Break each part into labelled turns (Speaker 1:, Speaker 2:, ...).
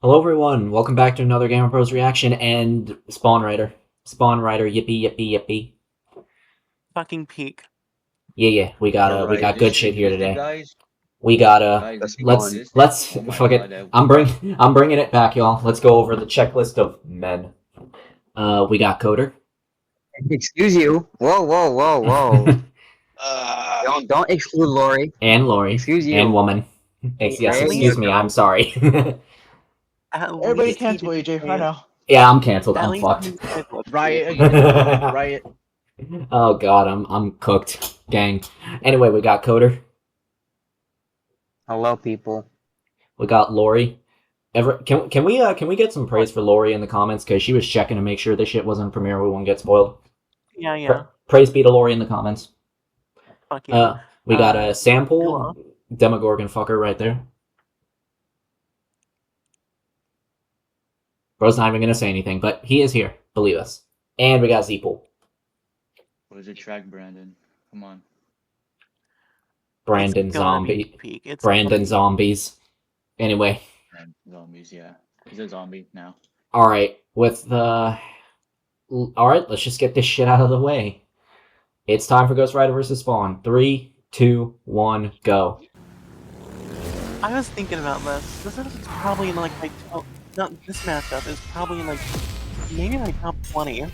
Speaker 1: Hello everyone, welcome back to another Gammabros reaction and Spawn Rider. Spawn Rider, yippee yippee yippee.
Speaker 2: Fucking peak.
Speaker 1: Yeah, we got good shit here today.
Speaker 3: Guys,
Speaker 1: We gotta
Speaker 3: guys,
Speaker 1: let's
Speaker 3: oh my
Speaker 1: fuck
Speaker 3: God,
Speaker 1: it. I'm bringing it back, y'all. Let's go over the checklist of men. We got Coder.
Speaker 4: Excuse you. Whoa. Don't exclude Lori.
Speaker 1: And Lori.
Speaker 4: Excuse you.
Speaker 1: And woman. Yes, excuse me, I'm sorry.
Speaker 5: Everybody cancel AJ right now.
Speaker 1: Yeah, I'm canceled. I'm fucked.
Speaker 5: Riot again. Riot.
Speaker 1: Oh god, I'm cooked, gang. Anyway, we got Coder.
Speaker 4: Hello, people.
Speaker 1: We got Lori. Can we get some praise for Lori in the comments because she was checking to make sure this shit wasn't Premiere. We won't get spoiled.
Speaker 2: Yeah.
Speaker 1: Praise be to Lori in the comments.
Speaker 2: Fuck yeah.
Speaker 1: We got a sample
Speaker 2: cool.
Speaker 1: Demogorgon fucker right there. Bro's not even gonna say anything, but he is here. Believe us. And we got Zeeple.
Speaker 3: what is it, track Brandon? Come on.
Speaker 1: Brandon Zombie. Brandon Zombies. Anyway.
Speaker 3: Zombies, yeah. He's a zombie now.
Speaker 1: Alright, Alright, let's just get this shit out of the way. It's time for Ghost Rider vs. Spawn. 3, 2, 1, go.
Speaker 2: I was thinking about this. This is probably in like my not this matchup is probably in like maybe like top 20.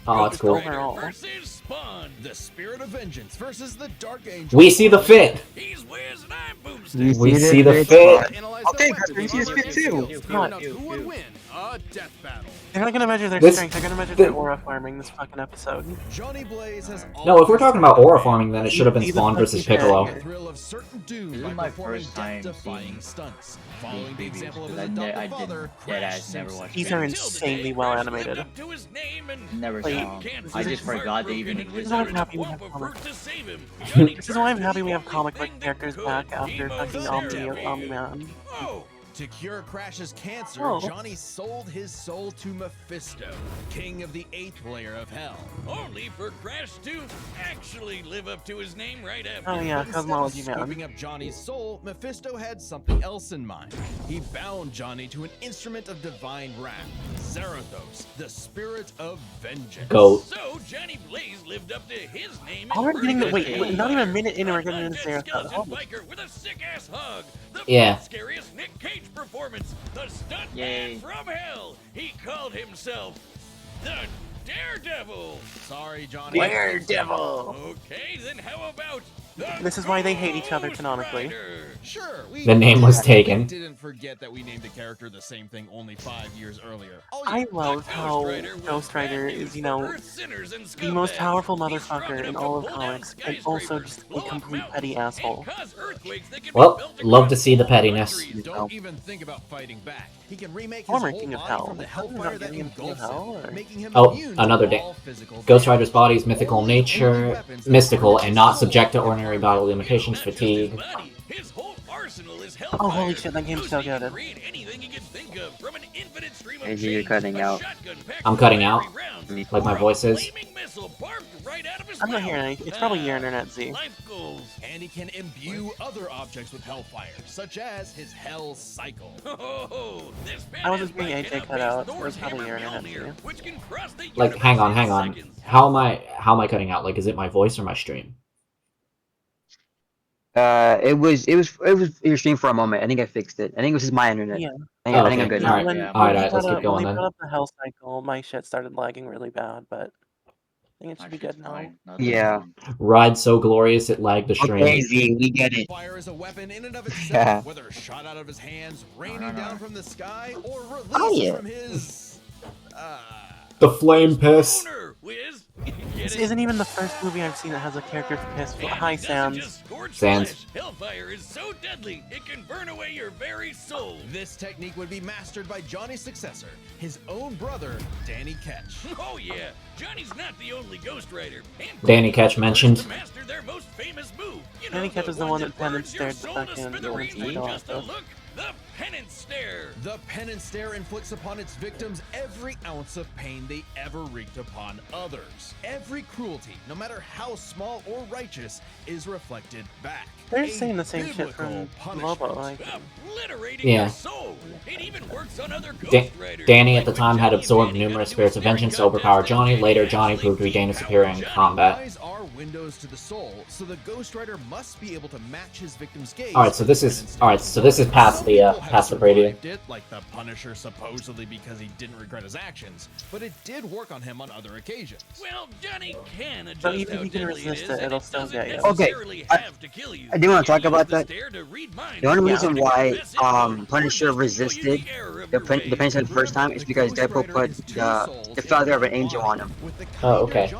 Speaker 1: Oh, it's cool.
Speaker 2: Overall.
Speaker 6: Versus Spawn, the spirit of vengeance versus the dark angel.
Speaker 1: We see the fit.
Speaker 6: He's Wiz and I'm Boomstick.
Speaker 1: We see the fit.
Speaker 4: Okay, we see his fit too.
Speaker 6: Who would win? A death battle.
Speaker 2: They're not gonna measure their
Speaker 1: This-
Speaker 2: strength. They're gonna measure their aura farming this fucking episode.
Speaker 6: Johnny Blaze has
Speaker 1: No, if we're talking about aura farming, then it should have been Spawn versus Piccolo.
Speaker 6: the thrill of certain doom
Speaker 3: This is
Speaker 6: by
Speaker 3: my
Speaker 6: performing
Speaker 3: first time
Speaker 6: death-defying
Speaker 3: seeing
Speaker 6: stunts. Following the
Speaker 3: these
Speaker 6: example of
Speaker 3: because
Speaker 6: his
Speaker 3: I
Speaker 6: adopted father,
Speaker 3: didn't
Speaker 6: Crash
Speaker 3: deadass never
Speaker 6: Simpson.
Speaker 3: watched
Speaker 2: These are
Speaker 6: Until the
Speaker 2: insanely
Speaker 6: day
Speaker 2: well
Speaker 6: Crash
Speaker 2: animated.
Speaker 6: lived up to his name and
Speaker 3: Never
Speaker 2: Like,
Speaker 3: saw him.
Speaker 6: Kansas
Speaker 3: I just forgot they even
Speaker 6: heartbroken
Speaker 3: existed.
Speaker 2: I'm
Speaker 6: and
Speaker 2: happy we have
Speaker 6: swamp
Speaker 2: comic.
Speaker 6: over to save him.
Speaker 2: This is why I'm happy we have comic book characters back after fucking Omni-Man.
Speaker 6: Oh. To cure Crash's cancer,
Speaker 2: Oh.
Speaker 6: Johnny sold his soul to Mephisto, king of the 8th layer of hell. Only for Crash to actually live up to his name right after.
Speaker 2: Oh yeah,
Speaker 6: But instead of
Speaker 2: Cosmology
Speaker 6: scooping
Speaker 2: Man.
Speaker 6: up Johnny's soul, Mephisto had something else in mind. He bound Johnny to an instrument of divine wrath, Zarathos, the spirit of vengeance.
Speaker 1: Go.
Speaker 6: So Johnny Blaze lived up to his name.
Speaker 2: Already getting the wait, not even a minute in, we're
Speaker 6: Our
Speaker 2: getting into
Speaker 6: undead
Speaker 2: Zarathos.
Speaker 6: skeleton biker with a sick-ass hug. The
Speaker 1: Yeah.
Speaker 6: scariest Nick Cage performance. The stunt
Speaker 3: Yay.
Speaker 6: man from hell. He called himself the Daredevil. Sorry, Johnny.
Speaker 2: Daredevil.
Speaker 6: Okay, then how about the
Speaker 2: This is why they hate each other
Speaker 6: Ghost
Speaker 2: canonically.
Speaker 6: Rider? Sure.
Speaker 1: The name was taken.
Speaker 6: Didn't forget that we named the character the same thing only 5 years earlier. Oh,
Speaker 2: I
Speaker 6: yeah.
Speaker 2: love
Speaker 6: The
Speaker 2: how
Speaker 6: was
Speaker 2: Ghost Rider
Speaker 6: bad news
Speaker 2: is, you
Speaker 6: for
Speaker 2: know,
Speaker 6: Earth sinners and
Speaker 2: the most
Speaker 6: scumbags.
Speaker 2: powerful
Speaker 6: He's
Speaker 2: motherfucker
Speaker 6: strong
Speaker 2: in
Speaker 6: enough
Speaker 2: all
Speaker 6: to
Speaker 2: of
Speaker 6: pull down
Speaker 2: comics, and also
Speaker 6: skyscrapers,
Speaker 2: just a
Speaker 6: blow up
Speaker 2: complete
Speaker 6: mountains,
Speaker 2: petty asshole.
Speaker 6: and cause earthquakes that can be
Speaker 1: Well,
Speaker 6: felt
Speaker 1: love to
Speaker 6: across
Speaker 1: see the
Speaker 6: all
Speaker 1: pettiness.
Speaker 6: countries. Don't even think about fighting back. He can remake his
Speaker 2: Former
Speaker 6: whole
Speaker 2: King of
Speaker 6: body
Speaker 2: Hell.
Speaker 6: from the
Speaker 2: How are we
Speaker 6: hellfire
Speaker 2: not
Speaker 6: that
Speaker 2: getting him King of
Speaker 6: engulfs
Speaker 2: Hell,
Speaker 6: him,
Speaker 2: or-
Speaker 6: making him
Speaker 1: Oh,
Speaker 6: immune
Speaker 1: another
Speaker 6: to
Speaker 1: day.
Speaker 6: all physical
Speaker 1: Ghost
Speaker 6: damage.
Speaker 1: Rider's body is mythical in
Speaker 6: Only
Speaker 1: nature,
Speaker 6: weapons that
Speaker 1: mystical,
Speaker 6: burn
Speaker 1: and not
Speaker 6: his
Speaker 1: subject to
Speaker 6: soul.
Speaker 1: ordinary bodily limitations,
Speaker 6: Not just his
Speaker 1: fatigue.
Speaker 6: body, his whole arsenal is
Speaker 2: Oh, holy
Speaker 6: hellfire.
Speaker 2: shit, that game's
Speaker 6: Who's
Speaker 2: so
Speaker 6: he can
Speaker 2: good.
Speaker 6: create anything he can think of, from an infinite stream of
Speaker 4: Maybe you're
Speaker 6: chains,
Speaker 4: cutting
Speaker 6: a
Speaker 4: out.
Speaker 6: shotgun packed
Speaker 1: I'm
Speaker 6: with
Speaker 1: cutting
Speaker 6: fiery
Speaker 1: out,
Speaker 6: rounds,
Speaker 1: like my
Speaker 6: or a
Speaker 1: voice is.
Speaker 6: flaming missile barbed right out of his
Speaker 2: I'm not
Speaker 6: mouth.
Speaker 2: hearing anything. It's probably your internet, Z.
Speaker 6: Life goals. And he can imbue other objects with hellfire, such as his hell cycle. Oh, this
Speaker 2: I was just
Speaker 6: badass
Speaker 2: being
Speaker 6: bike
Speaker 2: AJ
Speaker 6: can
Speaker 2: cut
Speaker 6: outpace
Speaker 2: out.
Speaker 6: Thor's
Speaker 2: It was probably
Speaker 6: hammer
Speaker 2: your internet,
Speaker 6: Mjolnir,
Speaker 2: too.
Speaker 6: which can cross the
Speaker 1: Like, hang
Speaker 6: universe
Speaker 1: on.
Speaker 6: in seconds.
Speaker 1: How am I cutting out? Like, is it my voice or my stream?
Speaker 4: It was your stream for a moment. I think I fixed it. I think it was just my internet.
Speaker 2: Yeah.
Speaker 4: I think
Speaker 1: okay.
Speaker 4: I'm good
Speaker 1: All
Speaker 4: now.
Speaker 1: right.
Speaker 2: When,
Speaker 3: Yeah,
Speaker 1: All right,
Speaker 2: when,
Speaker 1: let's keep
Speaker 2: when
Speaker 1: going
Speaker 2: they
Speaker 1: then.
Speaker 2: brought up the hell cycle, my shit started lagging really bad, but I think it
Speaker 3: My
Speaker 2: should be
Speaker 3: shit's
Speaker 2: good now.
Speaker 3: fine. Not
Speaker 4: Yeah.
Speaker 3: that
Speaker 1: Ride so glorious it lagged the stream.
Speaker 4: Okay, Z, we get it.
Speaker 6: Fire is a weapon in and of
Speaker 4: Yeah.
Speaker 6: itself, whether shot out of his hands, raining
Speaker 3: no.
Speaker 6: down from the sky, or released
Speaker 4: Oh, yeah.
Speaker 6: from his
Speaker 1: The flame piss.
Speaker 6: owner, Wiz.
Speaker 2: This isn't even the first movie I've seen that has a character pissed. Hi, Sans.
Speaker 1: Sans.
Speaker 6: Hellfire is so deadly, it can burn away your very soul. This technique would be mastered by Johnny's successor, his own brother, Danny Ketch. Oh yeah, Johnny's not the only Ghost Rider.
Speaker 1: Danny Ketch mentioned.
Speaker 6: To master their most famous move. You know,
Speaker 2: Danny Ketch is the one that
Speaker 6: burns
Speaker 2: Penance
Speaker 6: your
Speaker 2: stared
Speaker 6: soul to
Speaker 2: fucking
Speaker 6: smithereens with
Speaker 2: Danny
Speaker 6: just a
Speaker 2: Ketch.
Speaker 6: look. The Penance Stare! The Penance Stare inflicts upon its victims every ounce of pain they ever wreaked upon others. Every cruelty, no matter how small or righteous, is reflected back.
Speaker 2: They're
Speaker 6: A
Speaker 2: saying the same shit
Speaker 6: biblical
Speaker 2: from
Speaker 6: punishment.
Speaker 2: Lobo. Like,
Speaker 6: Obliterating
Speaker 1: Yeah.
Speaker 6: your soul. It even works on other Ghost
Speaker 1: Da
Speaker 6: Riders.
Speaker 1: Danny at the
Speaker 6: Like
Speaker 1: time
Speaker 6: when
Speaker 1: had
Speaker 6: Johnny
Speaker 1: absorbed
Speaker 6: Vanny got
Speaker 1: numerous
Speaker 6: into a
Speaker 1: spirits of
Speaker 6: staring
Speaker 1: vengeance to
Speaker 6: contest
Speaker 1: overpower
Speaker 6: and
Speaker 1: Johnny.
Speaker 6: Danny
Speaker 1: Later, Johnny
Speaker 6: actually
Speaker 1: proved to be
Speaker 6: beat
Speaker 1: Danny's
Speaker 6: Power
Speaker 1: superior in
Speaker 6: Johnny.
Speaker 1: combat.
Speaker 6: Eyes are windows to the soul, so the Ghost Rider must be able to match his victim's gaze.
Speaker 1: Alright, so this is past the preview.
Speaker 6: It, like the Punisher supposedly because he didn't regret his actions, but it did work on him on other occasions. Well, Johnny can adjust
Speaker 2: but even
Speaker 6: how
Speaker 2: if you can
Speaker 6: deadly
Speaker 2: resist
Speaker 6: is,
Speaker 2: it,
Speaker 6: and
Speaker 2: it'll
Speaker 6: it
Speaker 2: still
Speaker 6: doesn't
Speaker 2: get you.
Speaker 6: necessarily
Speaker 4: Okay,
Speaker 6: have to kill you.
Speaker 4: I do want to talk
Speaker 6: You
Speaker 4: about
Speaker 6: use
Speaker 4: that.
Speaker 6: the stare to read minds.
Speaker 4: The only
Speaker 2: Yeah.
Speaker 4: reason why
Speaker 6: Confess info,
Speaker 4: Punisher
Speaker 6: or just to show you
Speaker 4: resisted
Speaker 6: error of
Speaker 4: the
Speaker 6: your ways.
Speaker 4: penance the first time is because Deadpool put the feather of an angel on him.
Speaker 1: Oh, okay.
Speaker 4: So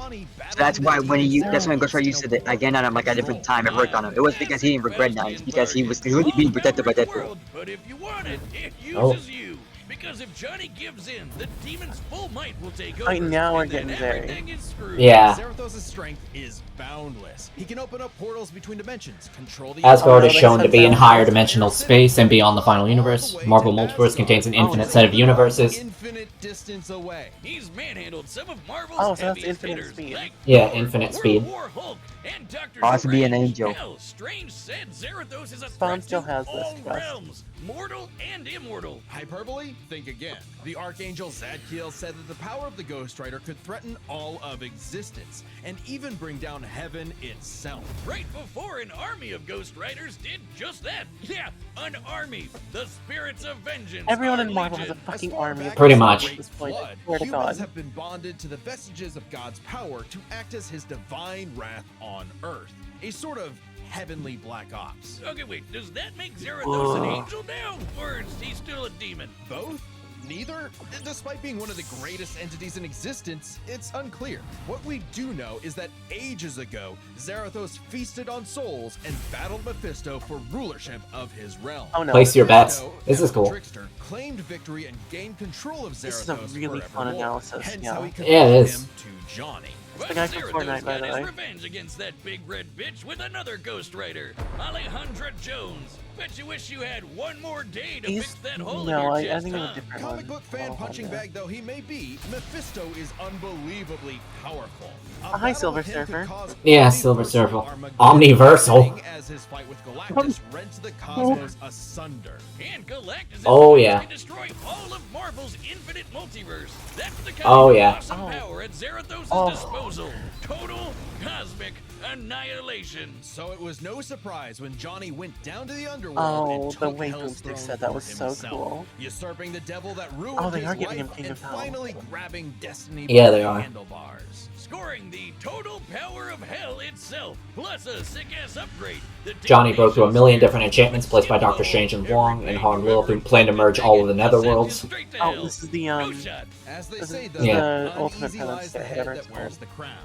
Speaker 4: that's why that's when Ghost Rider used it again on him like a different time. It worked on him. It was because he didn't regret that. It's because he was really being protected by Deadpool.
Speaker 6: But if you want it, it
Speaker 1: Oh.
Speaker 6: uses you. Because if Johnny gives in, the demon's full might will take over.
Speaker 2: Right, now we're
Speaker 6: and then
Speaker 2: getting there.
Speaker 6: everything is screwed.
Speaker 1: Yeah.
Speaker 6: Zarathos' strength is boundless. He can open up portals between dimensions, control the
Speaker 1: Asgard
Speaker 2: Oh,
Speaker 1: is
Speaker 2: no,
Speaker 1: shown
Speaker 2: they
Speaker 1: to be in
Speaker 2: said
Speaker 1: higher
Speaker 2: that.
Speaker 1: dimensional space and beyond the final universe. Marvel Multiverse contains an infinite set of universes.
Speaker 6: Infinite distance away. He's manhandled some of Marvel's
Speaker 2: Oh, so that's
Speaker 6: heaviest
Speaker 2: infinite
Speaker 6: hitters,
Speaker 2: speed.
Speaker 6: like
Speaker 1: Yeah,
Speaker 6: Thor,
Speaker 1: infinite
Speaker 6: World
Speaker 1: speed.
Speaker 6: War Hulk, and Dr.
Speaker 4: Wants to be an
Speaker 6: Strange.
Speaker 4: angel.
Speaker 6: Hell, Strange said Zarathos is a
Speaker 2: Spawn
Speaker 6: threat
Speaker 2: still
Speaker 6: to
Speaker 2: has this
Speaker 6: all
Speaker 2: quest.
Speaker 6: realms, mortal and immortal. Hyperbole? Think again. The Archangel Zadkiel said that the power of the Ghost Rider could threaten all of existence, and even bring down heaven itself. Right before an army of Ghost Riders did just that. Yeah, an army. The spirits of vengeance.
Speaker 2: Everyone
Speaker 6: are
Speaker 2: in Marvel has a
Speaker 6: legion.
Speaker 2: fucking
Speaker 6: As far
Speaker 2: army
Speaker 6: back
Speaker 2: of
Speaker 1: Pretty
Speaker 6: as the
Speaker 1: much.
Speaker 6: Great
Speaker 2: At this point,
Speaker 6: Flood,
Speaker 2: swear to
Speaker 6: humans
Speaker 2: God.
Speaker 6: have been bonded to the vestiges of God's power to act as his divine wrath on Earth. A sort of heavenly black ops. Okay, wait, does that make Zarathos an angel now? Or is he still a demon? Both? Neither? Despite being one of the greatest entities in existence, it's unclear. What we do know is that ages ago, Zarathos feasted on souls and battled Mephisto for rulership of his realm.
Speaker 2: Oh no.
Speaker 1: Place your bets.
Speaker 6: Mephisto,
Speaker 1: This is
Speaker 6: as the
Speaker 1: cool.
Speaker 6: trickster, claimed victory and gained control of Zarathos.
Speaker 2: This is a really fun
Speaker 6: forevermore.
Speaker 2: analysis,
Speaker 6: Hence
Speaker 2: yeah.
Speaker 6: how he
Speaker 1: Yeah, it
Speaker 6: compared
Speaker 1: is.
Speaker 6: him to Johnny.
Speaker 2: It's the guy from
Speaker 6: Zarathos
Speaker 2: Fortnite, by
Speaker 6: got
Speaker 2: the
Speaker 6: his
Speaker 2: way.
Speaker 6: revenge against that big red bitch with another Ghost Rider, Alejandra Jones. Bet you wish you had one more day to
Speaker 2: He's-
Speaker 6: fix that hole
Speaker 2: no,
Speaker 6: in your
Speaker 2: I
Speaker 6: chest,
Speaker 2: think it's a
Speaker 6: huh?
Speaker 2: different
Speaker 6: Comic
Speaker 2: one.
Speaker 6: book fan
Speaker 2: Oh,
Speaker 6: punching
Speaker 2: yeah.
Speaker 6: bag though he may be, Mephisto is unbelievably powerful. A
Speaker 2: Hi,
Speaker 6: battle
Speaker 2: Silver
Speaker 6: with him could
Speaker 2: Surfer.
Speaker 6: cause
Speaker 1: Yeah,
Speaker 6: omniversal
Speaker 1: Silver Surfer.
Speaker 6: Armageddon,
Speaker 1: Omniversal.
Speaker 6: as his fight with Galactus rents the cosmos asunder. And Galactus'
Speaker 1: Oh,
Speaker 6: fight
Speaker 1: yeah.
Speaker 6: can destroy all of Marvel's infinite multiverse. That's the kind
Speaker 1: Oh,
Speaker 6: of
Speaker 1: yeah.
Speaker 6: awesome
Speaker 2: Oh.
Speaker 6: power at Zarathos'
Speaker 2: Oh.
Speaker 6: disposal. Total cosmic annihilation. So it was no surprise when Johnny went down to the underworld
Speaker 2: Oh,
Speaker 6: and
Speaker 2: the
Speaker 6: took
Speaker 2: way
Speaker 6: Hell's
Speaker 2: Boomstick
Speaker 6: throne
Speaker 2: said that
Speaker 6: for
Speaker 2: was so
Speaker 6: himself,
Speaker 2: cool.
Speaker 6: usurping the devil that ruined
Speaker 2: Oh, they
Speaker 6: his
Speaker 2: are giving
Speaker 6: life
Speaker 2: him King
Speaker 6: and
Speaker 2: of Hell.
Speaker 6: finally grabbing destiny
Speaker 1: Yeah,
Speaker 6: by
Speaker 1: they
Speaker 6: the
Speaker 1: are.
Speaker 6: handlebars, scoring the total power of hell itself, plus a sick-ass upgrade. The
Speaker 1: Johnny broke through a million
Speaker 6: damnation
Speaker 1: different enchantments placed by Doctor Strange and Wong, and harmed Lilith, who planned to merge all of the netherworlds.
Speaker 2: Oh, this is the
Speaker 6: No shot. As they
Speaker 2: this
Speaker 6: say,
Speaker 2: is
Speaker 6: though,
Speaker 2: the
Speaker 1: Yeah.
Speaker 2: ultimate
Speaker 6: uneasy
Speaker 2: penance
Speaker 6: lies the
Speaker 2: stare,
Speaker 6: head
Speaker 2: whatever
Speaker 6: that
Speaker 2: it's
Speaker 6: wears
Speaker 2: called.
Speaker 6: the crown.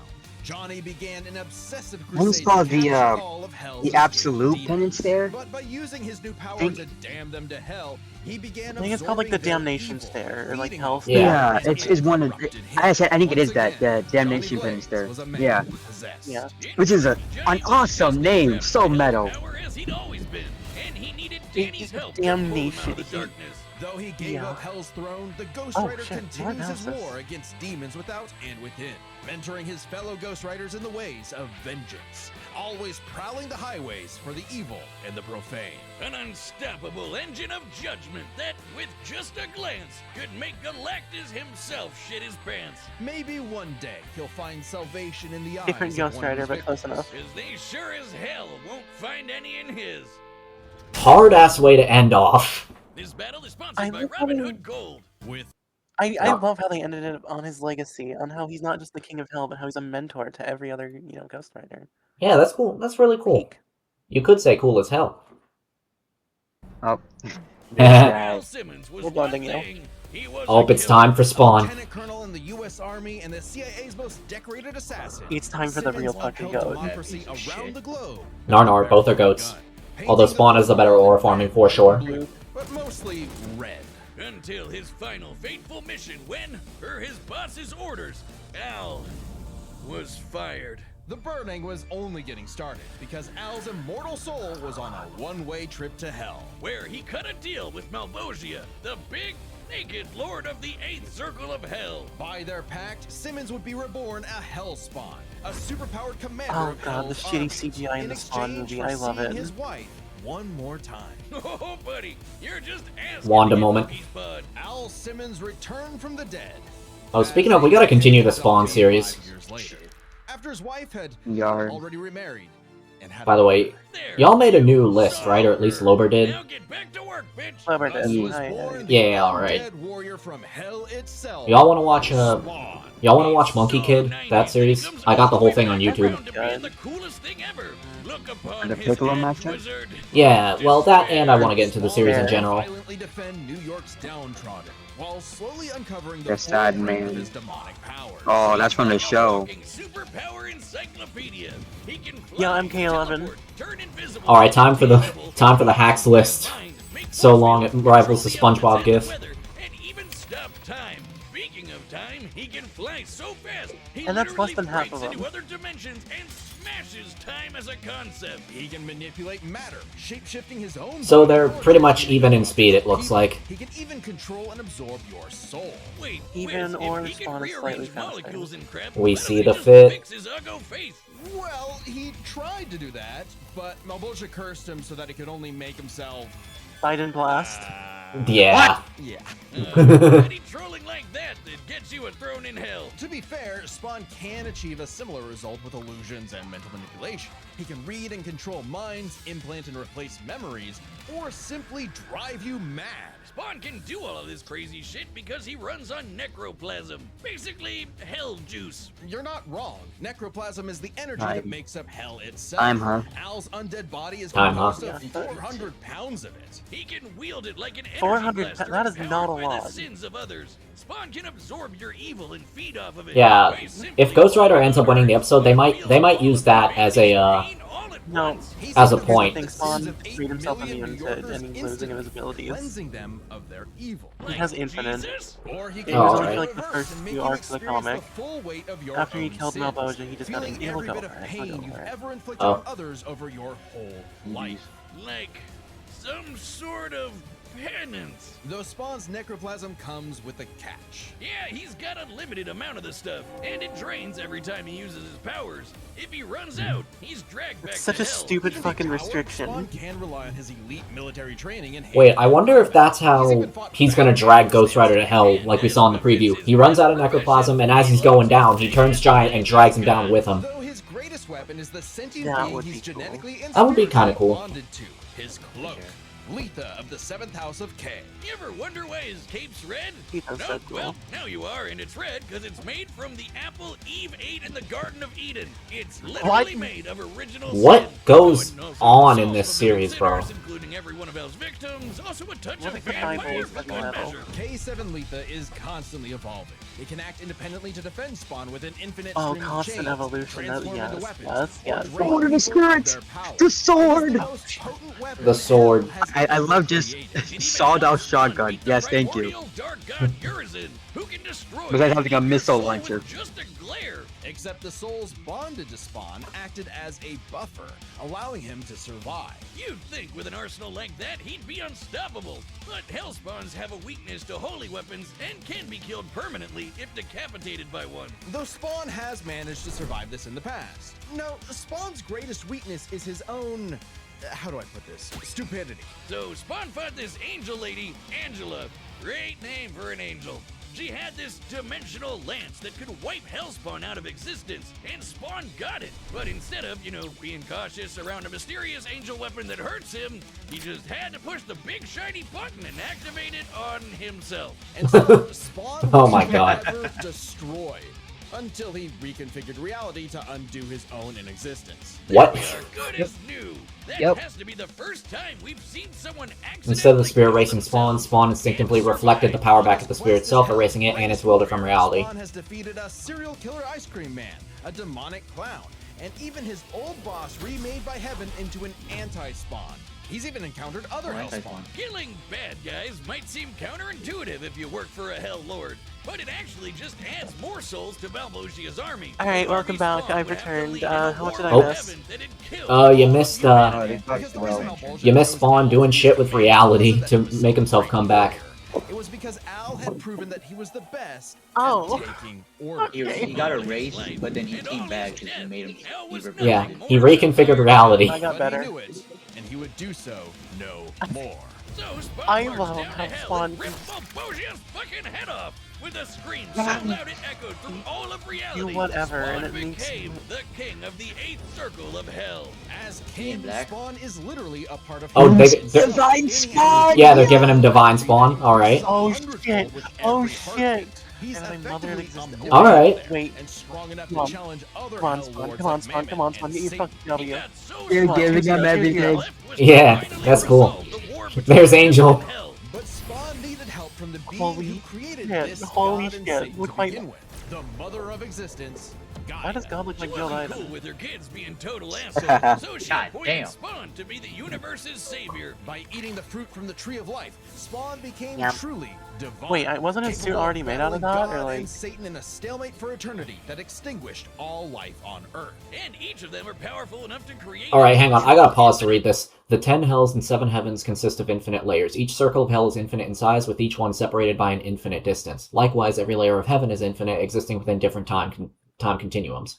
Speaker 6: Johnny began an obsessive
Speaker 4: What was
Speaker 6: crusade
Speaker 4: called
Speaker 6: to
Speaker 4: the,
Speaker 6: capture all of Hell's
Speaker 4: the
Speaker 6: escaped
Speaker 4: absolute
Speaker 6: demons.
Speaker 4: penance stare?
Speaker 6: But by using his new power
Speaker 4: Think-
Speaker 6: to damn them to hell, he began
Speaker 2: I think it's called like the
Speaker 6: absorbing their
Speaker 2: damnation
Speaker 6: evil,
Speaker 2: stare, or like
Speaker 6: feeding
Speaker 2: hell
Speaker 6: on
Speaker 2: stare.
Speaker 1: Yeah.
Speaker 4: Yeah, it's one of.
Speaker 6: corrupted him.
Speaker 4: I think it is
Speaker 6: Once
Speaker 4: that
Speaker 6: again,
Speaker 4: the damnation
Speaker 6: Johnny
Speaker 4: penance there.
Speaker 6: Blaze was a man
Speaker 4: Yeah,
Speaker 6: possessed.
Speaker 2: Yeah.
Speaker 4: which is an
Speaker 6: Johnny was
Speaker 4: awesome
Speaker 6: just
Speaker 4: name.
Speaker 6: as
Speaker 4: So
Speaker 6: trapped by
Speaker 4: metal.
Speaker 6: hell's power as he'd always been, and he needed
Speaker 2: It's
Speaker 6: Danny's
Speaker 2: a
Speaker 6: help to pull him out
Speaker 2: damnation.
Speaker 6: of the darkness. Though he gave
Speaker 2: Yeah.
Speaker 6: up Hell's throne, the Ghost
Speaker 2: Oh,
Speaker 6: Rider
Speaker 2: shit, more
Speaker 6: continues his
Speaker 2: analysis.
Speaker 6: war against demons without and within, mentoring his fellow Ghost Riders in the ways of vengeance, always prowling the highways for the evil and the profane. An unstoppable engine of judgment that, with just a glance, could make Galactus himself shit his pants. Maybe one day he'll find salvation in the eyes
Speaker 2: Different
Speaker 6: of
Speaker 2: Ghost
Speaker 6: one of
Speaker 2: Rider,
Speaker 6: his
Speaker 2: but close
Speaker 6: victims,
Speaker 2: enough.
Speaker 6: 'cause they sure as hell won't find any in his.
Speaker 1: Hard ass way to end off.
Speaker 6: This battle is sponsored
Speaker 2: I
Speaker 6: by
Speaker 2: love
Speaker 6: Robin
Speaker 2: how
Speaker 6: Hood Gold. With
Speaker 2: I
Speaker 1: Yeah.
Speaker 2: love how they ended it on his legacy, on how he's not just the king of hell, but how he's a mentor to every other, Ghost Rider.
Speaker 1: Yeah, that's cool. That's really cool.
Speaker 2: Peak.
Speaker 1: You could say cool as hell.
Speaker 4: Oh.
Speaker 6: Al Simmons was
Speaker 2: We're bonding,
Speaker 6: one
Speaker 2: you.
Speaker 6: thing. He was
Speaker 1: Oh,
Speaker 6: a
Speaker 1: it's
Speaker 6: killer.
Speaker 1: time for Spawn.
Speaker 6: Lieutenant Colonel in the U.S. Army and the CIA's most decorated assassin.
Speaker 2: It's time for the real
Speaker 6: Simmons
Speaker 2: fucking
Speaker 6: upheld
Speaker 2: goat.
Speaker 6: democracy around the globe.
Speaker 1: Narnar, both are goats. Although Spawn is the better ore farming for sure.
Speaker 2: Blue.
Speaker 6: But mostly red. Until his final fateful mission when, per his boss's orders, Al was fired. The burning was only getting started because Al's immortal soul was on a one-way trip to hell,
Speaker 7: where he cut a deal with Malvosia, the big, naked lord of the 8th circle of hell.
Speaker 6: By their pact, Simmons would be reborn a Hellspawn, a superpowered commander
Speaker 2: Oh
Speaker 6: of
Speaker 2: god, the
Speaker 6: Hell's
Speaker 2: shitty
Speaker 6: armies,
Speaker 2: CGI in the Spawn movie, I love
Speaker 6: seeing
Speaker 2: it.
Speaker 6: his wife one more time.
Speaker 7: Oh, buddy, you're just asking
Speaker 1: Wanda
Speaker 7: to get
Speaker 1: moment.
Speaker 7: Loki's bud.
Speaker 6: Al Simmons returned from the dead.
Speaker 1: Oh, speaking of, we gotta continue the Spawn series.
Speaker 6: 5 years later, after his wife had
Speaker 4: Yard.
Speaker 6: already remarried and had
Speaker 1: By the way,
Speaker 7: There.
Speaker 1: y'all made a new list, right? Or at least Lober did.
Speaker 7: Now get back to work, bitch.
Speaker 2: Lober did.
Speaker 6: Thus was
Speaker 2: Aye,
Speaker 6: born
Speaker 2: aye.
Speaker 6: the
Speaker 1: Yeah, alright.
Speaker 6: undead warrior from hell itself.
Speaker 1: Y'all wanna watch
Speaker 6: Spawn.
Speaker 1: y'all wanna watch Monkey Kid? That series? I got the whole thing on YouTube.
Speaker 7: The coolest thing ever. Look upon
Speaker 4: The
Speaker 7: his
Speaker 4: Piccolo
Speaker 7: edge,
Speaker 4: matchup?
Speaker 7: wizard.
Speaker 1: Yeah, well that and I wanna get into the series in
Speaker 2: Yeah.
Speaker 1: general.
Speaker 6: Violently defend New York's downtrodden while slowly uncovering the
Speaker 4: The sad
Speaker 6: full range of
Speaker 4: man.
Speaker 6: his demonic powers.
Speaker 4: Oh, that's from the show.
Speaker 7: Walking superpower encyclopedia. He can fly,
Speaker 2: Yeah, MK11.
Speaker 7: teleport, turn invisible,
Speaker 1: Alright, time for the
Speaker 7: invisible,
Speaker 1: hacks list.
Speaker 7: make
Speaker 1: So
Speaker 7: warfare,
Speaker 1: long it rivals the
Speaker 7: control
Speaker 1: SpongeBob
Speaker 7: elements
Speaker 1: gif.
Speaker 7: and weather, and even stop time. Speaking of time, he can fly so fast. He
Speaker 2: And that's less
Speaker 7: literally
Speaker 2: than half
Speaker 7: breaks
Speaker 2: of
Speaker 7: into
Speaker 2: them.
Speaker 7: other dimensions and smashes time as a concept.
Speaker 6: He can manipulate matter, shape-shifting his own.
Speaker 1: So
Speaker 6: body
Speaker 1: they're
Speaker 6: forces
Speaker 1: pretty much
Speaker 6: into
Speaker 1: even in
Speaker 6: yours.
Speaker 1: speed, it looks like.
Speaker 6: He can even control and absorb your soul.
Speaker 7: Wait,
Speaker 2: Even
Speaker 7: Wiz,
Speaker 2: or
Speaker 7: if he can
Speaker 2: Spawn is slightly
Speaker 7: rearrange
Speaker 2: faster.
Speaker 7: molecules and crap,
Speaker 1: We
Speaker 7: why
Speaker 1: see
Speaker 7: don't
Speaker 1: the
Speaker 7: he just
Speaker 1: fit.
Speaker 7: fix his uggo face?
Speaker 6: Well, he tried to do that, but Malvosia cursed him so that he could only make himself.
Speaker 2: Biden Blast.
Speaker 1: Yeah.
Speaker 6: Yeah.
Speaker 7: Any trolling like that gets you a throne in hell.
Speaker 6: To be fair, Spawn can achieve a similar result with illusions and mental manipulation. He can read and control minds, implant and replace memories, or simply drive you mad.
Speaker 7: Spawn can do all of this crazy shit because he runs on necroplasm. Basically, hell juice.
Speaker 6: You're not wrong. Necroplasm is the energy
Speaker 4: Time.
Speaker 6: that makes up hell itself.
Speaker 4: Time, huh?
Speaker 6: Al's undead body is
Speaker 1: Time, huh?
Speaker 6: composed of
Speaker 2: Yeah.
Speaker 6: 400 pounds of it.
Speaker 7: He can wield it like an energy
Speaker 2: 400
Speaker 7: blaster,
Speaker 2: that is not a
Speaker 7: powered by
Speaker 2: lot.
Speaker 7: the sins of others. Spawn can absorb your evil and feed off of it.
Speaker 1: Yeah,
Speaker 7: by simply
Speaker 1: if Ghost Rider ends up winning the episode, they might use that as a
Speaker 2: No.
Speaker 6: He's
Speaker 1: As a
Speaker 6: one of the
Speaker 1: point.
Speaker 2: Think
Speaker 6: citizens
Speaker 2: Spawn
Speaker 6: of 8
Speaker 2: made himself
Speaker 6: million
Speaker 2: immune
Speaker 6: New
Speaker 2: to
Speaker 6: Yorkers
Speaker 2: any losing of his
Speaker 6: instantly,
Speaker 2: abilities.
Speaker 6: cleansing them of their evil.
Speaker 2: He has infinite.
Speaker 7: Jesus?
Speaker 6: Or he
Speaker 2: It
Speaker 6: can
Speaker 1: was
Speaker 6: use
Speaker 1: only
Speaker 6: the
Speaker 1: like
Speaker 2: the
Speaker 6: reverse
Speaker 2: first
Speaker 6: and
Speaker 2: few
Speaker 6: make you
Speaker 2: arcs of the
Speaker 6: experience
Speaker 2: comic.
Speaker 6: full weight of your
Speaker 2: After he
Speaker 6: own
Speaker 2: killed
Speaker 6: sins,
Speaker 2: Malvosia, he just got
Speaker 6: feeling
Speaker 2: an
Speaker 6: every
Speaker 2: ego
Speaker 6: bit of
Speaker 2: over it.
Speaker 6: pain
Speaker 2: Ego
Speaker 6: you've
Speaker 2: over it.
Speaker 6: ever inflicted
Speaker 1: Oh.
Speaker 6: on others over your whole life.
Speaker 7: Like some sort of penance.
Speaker 6: Though Spawn's necroplasm comes with a catch.
Speaker 7: Yeah, he's got unlimited amount of the stuff, and it drains every time he uses his powers. If he runs out, he's dragged back
Speaker 2: It's such
Speaker 7: to
Speaker 2: a
Speaker 7: hell.
Speaker 2: stupid
Speaker 6: Even
Speaker 2: fucking
Speaker 6: a coward, Spawn
Speaker 2: restriction.
Speaker 6: can rely on his elite military training and
Speaker 1: Wait, I wonder if that's how he's gonna drag Ghost Rider to hell, like we saw in the preview. He runs out of necroplasm, and as he's going down, he turns giant and drags him down with him.
Speaker 6: Though his greatest weapon is the sentient
Speaker 2: That
Speaker 6: being
Speaker 2: would
Speaker 6: he's
Speaker 2: be cool.
Speaker 6: genetically and
Speaker 1: That would be kinda
Speaker 6: spiritually
Speaker 1: cool.
Speaker 6: bonded to, his cloak. Letha of the 7th House of K.
Speaker 7: You ever wonder why his cape's red?
Speaker 2: He does
Speaker 7: No,
Speaker 2: that cool.
Speaker 7: well, now you are, and it's red because it's made from the apple Eve ate in the Garden of Eden. It's literally made of original
Speaker 1: What
Speaker 7: sin.
Speaker 1: goes
Speaker 7: Oh, and also
Speaker 1: on
Speaker 7: the
Speaker 1: in this
Speaker 7: souls of
Speaker 1: series,
Speaker 7: the
Speaker 1: bro?
Speaker 7: sinners, including every one of Hell's victims. Also a touch
Speaker 2: What
Speaker 7: of
Speaker 2: if the
Speaker 7: vampire
Speaker 2: Bible is
Speaker 7: for
Speaker 2: like
Speaker 7: good
Speaker 2: level?
Speaker 7: measure.
Speaker 6: K7 Letha is constantly evolving. It can act independently to defend Spawn with an infinite
Speaker 2: Oh,
Speaker 6: string of
Speaker 2: constant
Speaker 6: chains,
Speaker 2: evolution,
Speaker 6: transform into
Speaker 2: yes,
Speaker 6: weapons,
Speaker 2: yes,
Speaker 6: or
Speaker 2: yes.
Speaker 6: drain
Speaker 4: What are the
Speaker 6: them
Speaker 4: spirits?
Speaker 6: their power.
Speaker 4: The sword!
Speaker 6: The most potent weapon
Speaker 1: The sword.
Speaker 6: has
Speaker 4: I
Speaker 6: ever
Speaker 4: love just
Speaker 6: created.
Speaker 4: sawed-off shotgun. Yes, thank you.
Speaker 7: Primordial dark god Urizen, who can destroy
Speaker 4: Besides having a
Speaker 7: your
Speaker 4: missile
Speaker 7: soul
Speaker 4: launcher.
Speaker 7: with just a glare.
Speaker 6: Except the souls bonded to Spawn acted as a buffer, allowing him to survive.
Speaker 7: You'd think with an arsenal like that, he'd be unstoppable. But Hellspawns have a weakness to holy weapons and can be killed permanently if decapitated by one.
Speaker 6: Though Spawn has managed to survive this in the past. No, Spawn's greatest weakness is his own... how do I put this? Stupidity.
Speaker 7: So Spawn fought this angel lady, Angela. Great name for an angel. She had this dimensional lance that could wipe Hellspawn out of existence, and Spawn got it. But instead of, being cautious around a mysterious angel weapon that hurts him, he just had to push the big shiny button and activate it on himself.
Speaker 6: And so Spawn
Speaker 1: Oh
Speaker 6: was
Speaker 1: my God.
Speaker 6: forever destroyed until he reconfigured reality to undo his own inexistence.
Speaker 1: What?
Speaker 7: We are good as new. That
Speaker 4: Yep.
Speaker 7: has to be the first time we've seen someone accidentally
Speaker 1: Instead of the spirit
Speaker 7: kill
Speaker 1: racing Spawn,
Speaker 7: themselves
Speaker 1: Spawn instinctively
Speaker 7: and
Speaker 1: reflected the
Speaker 7: survive.
Speaker 1: power back at the spirit itself, erasing it and its wielder from reality.
Speaker 6: Spawn has defeated a serial killer ice cream man, a demonic clown, and even his old boss remade by Heaven into an anti-Spawn, He's even encountered other Hellspawn.
Speaker 7: Killing bad guys might seem counterintuitive if you work for a Hell Lord, but it actually just adds more souls to Malvosia's army.
Speaker 2: Alright, welcome back. I've returned. How much did I
Speaker 1: Oh.
Speaker 2: miss?
Speaker 1: You missed, you missed Spawn doing shit with reality to make himself come back.
Speaker 6: It was because Al had proven that he was the best
Speaker 2: Oh.
Speaker 6: at taking orders.
Speaker 3: He got erased, but then he came back and he made him.
Speaker 1: Yeah, he reconfigured reality.
Speaker 2: I got
Speaker 6: But he
Speaker 2: better.
Speaker 6: knew it, and he would do so no more.
Speaker 7: So Spawn
Speaker 2: I
Speaker 7: marched
Speaker 2: love
Speaker 7: down
Speaker 2: how
Speaker 7: to hell
Speaker 2: Spawn-
Speaker 7: and ripped Malvosia's fucking head off with a scream so loud it echoed through all of reality.
Speaker 2: Do whatever,
Speaker 7: Spawn
Speaker 2: and it makes-
Speaker 7: became the king of the 8th circle of hell.
Speaker 6: As King,
Speaker 3: Black.
Speaker 6: Spawn is literally a part of
Speaker 1: Oh,
Speaker 6: his
Speaker 1: they're-
Speaker 4: Divine Spawn!
Speaker 1: Yeah, they're giving him Divine Spawn. Alright.
Speaker 2: Oh shit! Oh shit!
Speaker 6: He's
Speaker 2: And my mother
Speaker 6: effectively
Speaker 2: existed.
Speaker 1: Alright.
Speaker 2: Wait.
Speaker 6: and strong enough
Speaker 2: Come on.
Speaker 6: to challenge other
Speaker 2: Come on,
Speaker 6: Hell
Speaker 2: Spawn.
Speaker 6: Lords
Speaker 2: Come on,
Speaker 6: like
Speaker 2: Spawn. Come on,
Speaker 6: Mammon
Speaker 2: Spawn.
Speaker 6: and
Speaker 2: Get your
Speaker 6: Satan.
Speaker 2: fucking W.
Speaker 7: Got so
Speaker 4: You're
Speaker 7: strong,
Speaker 4: giving
Speaker 7: his
Speaker 4: him
Speaker 7: only
Speaker 4: everything.
Speaker 7: left was
Speaker 1: Yeah,
Speaker 7: to finally
Speaker 1: that's cool.
Speaker 7: resolve the war
Speaker 1: There's
Speaker 7: between
Speaker 1: Angel.
Speaker 7: heaven and hell.
Speaker 6: But Spawn needed help from the being
Speaker 2: Holy
Speaker 6: who created
Speaker 2: shit,
Speaker 6: this
Speaker 2: holy
Speaker 6: God and
Speaker 2: shit,
Speaker 6: Satan
Speaker 2: look
Speaker 6: to
Speaker 2: like-
Speaker 6: begin with. The mother of existence,
Speaker 2: Why does God look
Speaker 7: She
Speaker 2: like Jill
Speaker 7: wasn't
Speaker 2: Biden?
Speaker 7: cool with her kids being total assholes, so she
Speaker 3: God
Speaker 7: appointed
Speaker 3: damn.
Speaker 7: Spawn to be the universe's savior.
Speaker 6: By eating the fruit from the tree of life, Spawn became
Speaker 2: Yep.
Speaker 6: truly divine.
Speaker 2: Wait, wasn't his suit
Speaker 6: capable of
Speaker 2: already made out of
Speaker 6: battling
Speaker 2: that, or
Speaker 6: God
Speaker 2: like-
Speaker 6: and Satan in a stalemate for eternity that extinguished all life on Earth.
Speaker 7: And each of them are powerful enough to create.
Speaker 1: Alright, hang on. I gotta pause to read this. The 10 hells and 7 heavens consist of infinite layers. Each circle of hell is infinite in size, with each one separated by an infinite distance. Likewise, every layer of heaven is infinite, existing within different time continuums.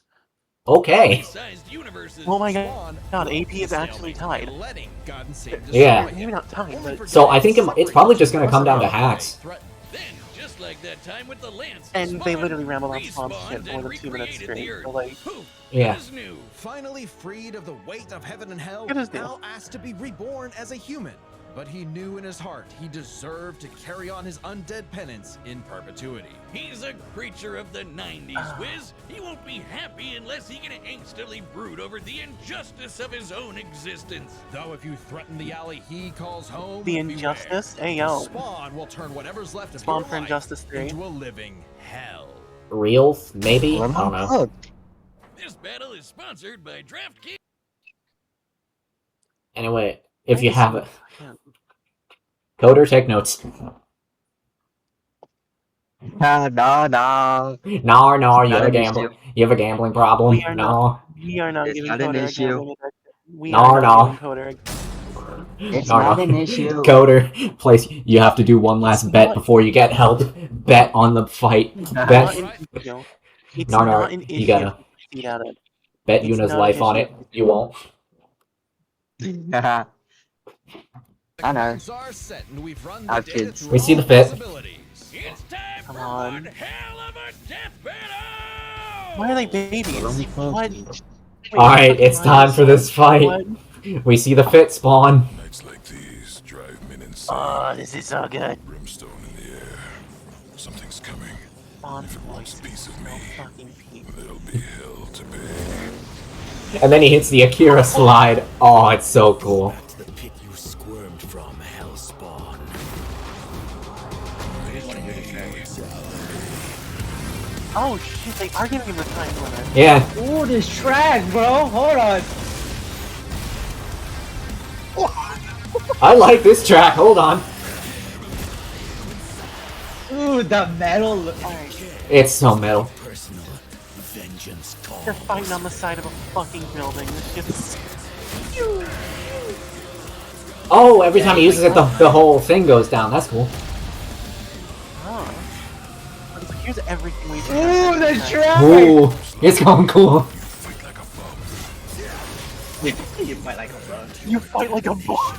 Speaker 1: Okay.
Speaker 7: Sized universes.
Speaker 2: Oh my god.
Speaker 6: Spawn
Speaker 2: God,
Speaker 6: broke
Speaker 2: AP is
Speaker 6: the
Speaker 2: actually
Speaker 6: stalemate by
Speaker 2: tied.
Speaker 6: letting God and Satan
Speaker 1: Yeah.
Speaker 6: destroy him.
Speaker 2: Maybe not tied,
Speaker 6: Only
Speaker 2: but...
Speaker 6: for
Speaker 1: So I think
Speaker 6: God
Speaker 1: it's probably just gonna come down to
Speaker 6: separates
Speaker 1: hacks.
Speaker 6: threat.
Speaker 7: Then, just like that time with the Lance,
Speaker 2: And they
Speaker 7: Spawn
Speaker 2: literally rambled on Spawn's
Speaker 7: respawned
Speaker 2: shit for
Speaker 7: and
Speaker 2: more than 2 minutes
Speaker 7: recreated the
Speaker 2: straight.
Speaker 7: Earth.
Speaker 2: So like,
Speaker 7: Poof,
Speaker 1: Yeah.
Speaker 7: it is new.
Speaker 6: Finally freed of the weight of heaven and hell,
Speaker 2: It is new.
Speaker 6: Al asked to be reborn as a human. But he knew in his heart he deserved to carry on his undead penance in perpetuity.
Speaker 7: He's a creature of the 90s, Wiz. He won't be happy unless he can angstily brood over the injustice of his own existence.
Speaker 6: Though if you threaten the alley he calls home,
Speaker 2: the
Speaker 6: beware.
Speaker 2: injustice? Hey yo.
Speaker 6: Spawn will turn whatever's left of
Speaker 2: Spawn
Speaker 6: your
Speaker 2: for
Speaker 6: life
Speaker 2: Injustice 3.
Speaker 6: into a living hell.
Speaker 1: Real? Maybe? I don't know.
Speaker 7: This battle is sponsored by DraftKings.
Speaker 1: Anyway, if you have it. Coder, take notes.
Speaker 4: No.
Speaker 1: No, you
Speaker 4: Not
Speaker 1: have a
Speaker 4: an
Speaker 1: gambling.
Speaker 4: issue.
Speaker 1: You have a gambling problem.
Speaker 2: We are
Speaker 1: No.
Speaker 2: We are not
Speaker 4: It's
Speaker 2: giving
Speaker 4: not an
Speaker 2: Coder a
Speaker 4: issue.
Speaker 2: gambling addiction. We
Speaker 1: No,
Speaker 2: are not
Speaker 1: no.
Speaker 2: giving Coder a-
Speaker 4: It's
Speaker 1: No,
Speaker 4: not
Speaker 1: no.
Speaker 4: an issue.
Speaker 1: Coder, place. You have to do one last bet before you get help. Bet on the fight.
Speaker 2: not
Speaker 1: Bet.
Speaker 2: an issue. It's
Speaker 1: No,
Speaker 2: not an
Speaker 1: you
Speaker 2: issue.
Speaker 1: gotta
Speaker 2: Eat at it.
Speaker 1: bet
Speaker 2: It's
Speaker 1: Yuna's
Speaker 2: not
Speaker 1: life
Speaker 2: an
Speaker 1: on
Speaker 2: issue.
Speaker 1: it. You won't.
Speaker 4: I know.
Speaker 6: Cards are set and we've run the
Speaker 4: I've
Speaker 6: data
Speaker 4: kids.
Speaker 6: through
Speaker 1: We see
Speaker 6: all
Speaker 1: the fit.
Speaker 6: possibilities.
Speaker 7: It's time
Speaker 2: Come
Speaker 7: for
Speaker 2: on.
Speaker 7: one hell of a death battle!
Speaker 2: Why are they babies? What?
Speaker 1: Alright, it's time for this fight.
Speaker 2: What?
Speaker 1: We see the fit spawn.
Speaker 8: Nights like these drive men insane.
Speaker 2: Oh, this is so good.
Speaker 8: Brimstone in the air. Something's coming.
Speaker 2: Spawn's
Speaker 8: If it wants
Speaker 2: voice
Speaker 8: a piece
Speaker 2: is
Speaker 8: of
Speaker 2: so
Speaker 8: me,
Speaker 2: fucking peak.
Speaker 8: there'll be hell to pay.
Speaker 1: And then he hits the Akira slide. Oh, it's so cool.
Speaker 9: Back to the pit you squirmed from, Hellspawn.
Speaker 2: Oh shit, they are giving him a time limit.
Speaker 1: Yeah.
Speaker 5: Ooh, this track, bro. Hold on.
Speaker 1: I like this track. Hold on.
Speaker 5: Ooh, the metal.
Speaker 2: Alright,
Speaker 1: It's so metal.
Speaker 9: Personal vengeance call.
Speaker 2: they're fighting on the side of a fucking building. This shit is...
Speaker 1: Oh, every time he uses it, the whole thing goes down. That's cool.
Speaker 2: Oh. Here's everything we do.
Speaker 5: Ooh, the track.
Speaker 1: Ooh, it's going cool.
Speaker 8: Fight like a bum.
Speaker 5: You fight like a bug.
Speaker 2: You fight like a bug.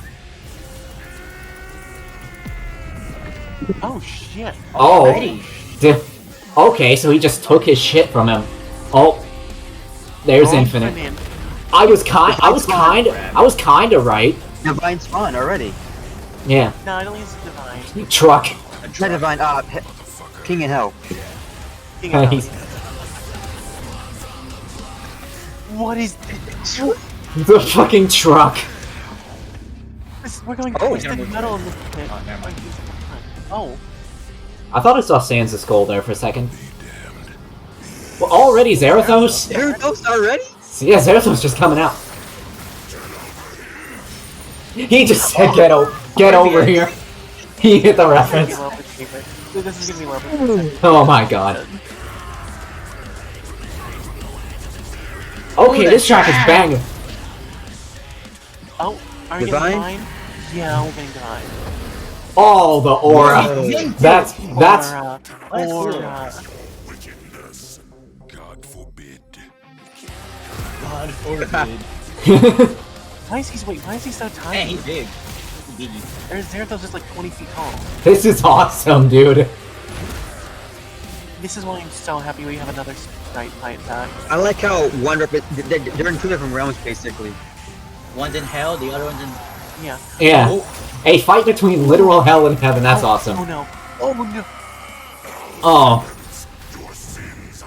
Speaker 2: Oh shit.
Speaker 1: Oh. Okay, so he just took his shit from him. Oh. There's Infinite. I was kinda right.
Speaker 4: Divine Spawn already.
Speaker 1: Yeah.
Speaker 2: No, I don't use Divine.
Speaker 1: Truck.
Speaker 4: Try Divine, King in Hell.
Speaker 2: King of
Speaker 1: He's-
Speaker 2: Hell. What is this?
Speaker 1: The fucking truck.
Speaker 2: We're going
Speaker 4: Oh,
Speaker 2: twisted metal in this pit.
Speaker 3: Oh, never mind.
Speaker 2: Oh.
Speaker 1: I thought I saw Sans' skull there for a second. Well, already Zarathos?
Speaker 4: They're those already?
Speaker 1: Yeah, Zarathos just coming out. He just said, "Get over here." He hit the reference.
Speaker 2: This is gonna be lovely.
Speaker 1: Oh my god. Okay, this track is banging.
Speaker 2: Oh, are you
Speaker 4: Divine?
Speaker 2: getting Divine? Yeah, we're getting Divine.
Speaker 1: Oh, the aura. That's
Speaker 2: Aura.
Speaker 8: Wickedness. God forbid.
Speaker 3: God forbid.
Speaker 2: Why is he so
Speaker 3: Man,
Speaker 2: tiny?
Speaker 3: he's big.
Speaker 2: Zerathos is like 20 feet tall.
Speaker 1: This is awesome, dude.
Speaker 2: This is why I'm so happy we have another Sprite fight back.
Speaker 4: I like how they're in 2 different realms basically.
Speaker 3: One's in hell, the other one's in.
Speaker 2: Yeah.
Speaker 1: Yeah.
Speaker 3: Oh.
Speaker 1: A fight between literal hell and heaven. That's
Speaker 2: Oh
Speaker 1: awesome.
Speaker 2: no. Oh no.
Speaker 1: Oh.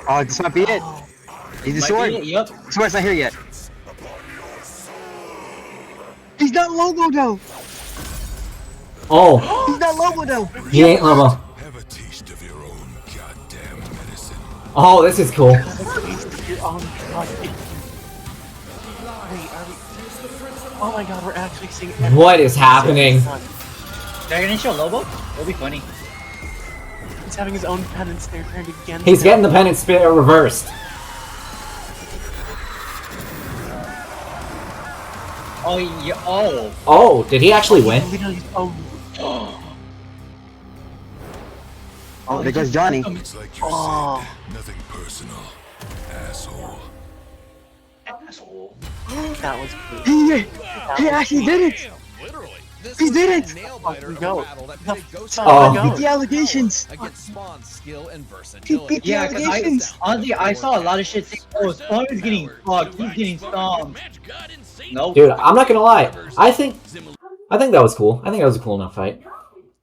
Speaker 4: Oh, this might be it. He's the
Speaker 3: Might
Speaker 4: sword.
Speaker 3: be it, Yup.
Speaker 4: Sword's not here yet. He's not Lobo though.
Speaker 1: Oh.
Speaker 4: He's not Lobo though.
Speaker 1: He ain't Lobo.
Speaker 8: Have a taste of your own goddamn medicine.
Speaker 1: Oh, this is cool.
Speaker 2: Oh my god, we're actually seeing.
Speaker 1: What is happening?
Speaker 3: Dragon and show Lobo? That'll be funny.
Speaker 2: He's having his own penance there turned against
Speaker 1: He's
Speaker 2: him.
Speaker 1: getting the penance spit reversed.
Speaker 3: Oh, yeah. Oh.
Speaker 1: Oh, did he actually win?
Speaker 2: Literally,
Speaker 4: Oh, there goes Johnny.
Speaker 8: It's like you
Speaker 2: Oh.
Speaker 8: said, nothing personal. Asshole.
Speaker 3: Asshole.
Speaker 2: that was cool.
Speaker 4: He actually did it.
Speaker 6: Literally. This
Speaker 4: He
Speaker 6: was
Speaker 4: did
Speaker 6: a
Speaker 4: it!
Speaker 6: nail-biter of a
Speaker 2: Go.
Speaker 6: battle that
Speaker 2: The
Speaker 6: pitted Ghost
Speaker 2: fuck
Speaker 1: Oh.
Speaker 2: go.
Speaker 4: Beat the allegations.
Speaker 6: against Spawn's skill and
Speaker 4: He
Speaker 6: versatility.
Speaker 4: beat the
Speaker 3: Yeah, because
Speaker 4: allegations.
Speaker 3: honestly, I saw a lot of shit saying, oh, Spawn is getting fucked, he's getting stomped. Nope.
Speaker 1: Dude, I'm not gonna lie. I think that was cool. I think that was a cool enough fight.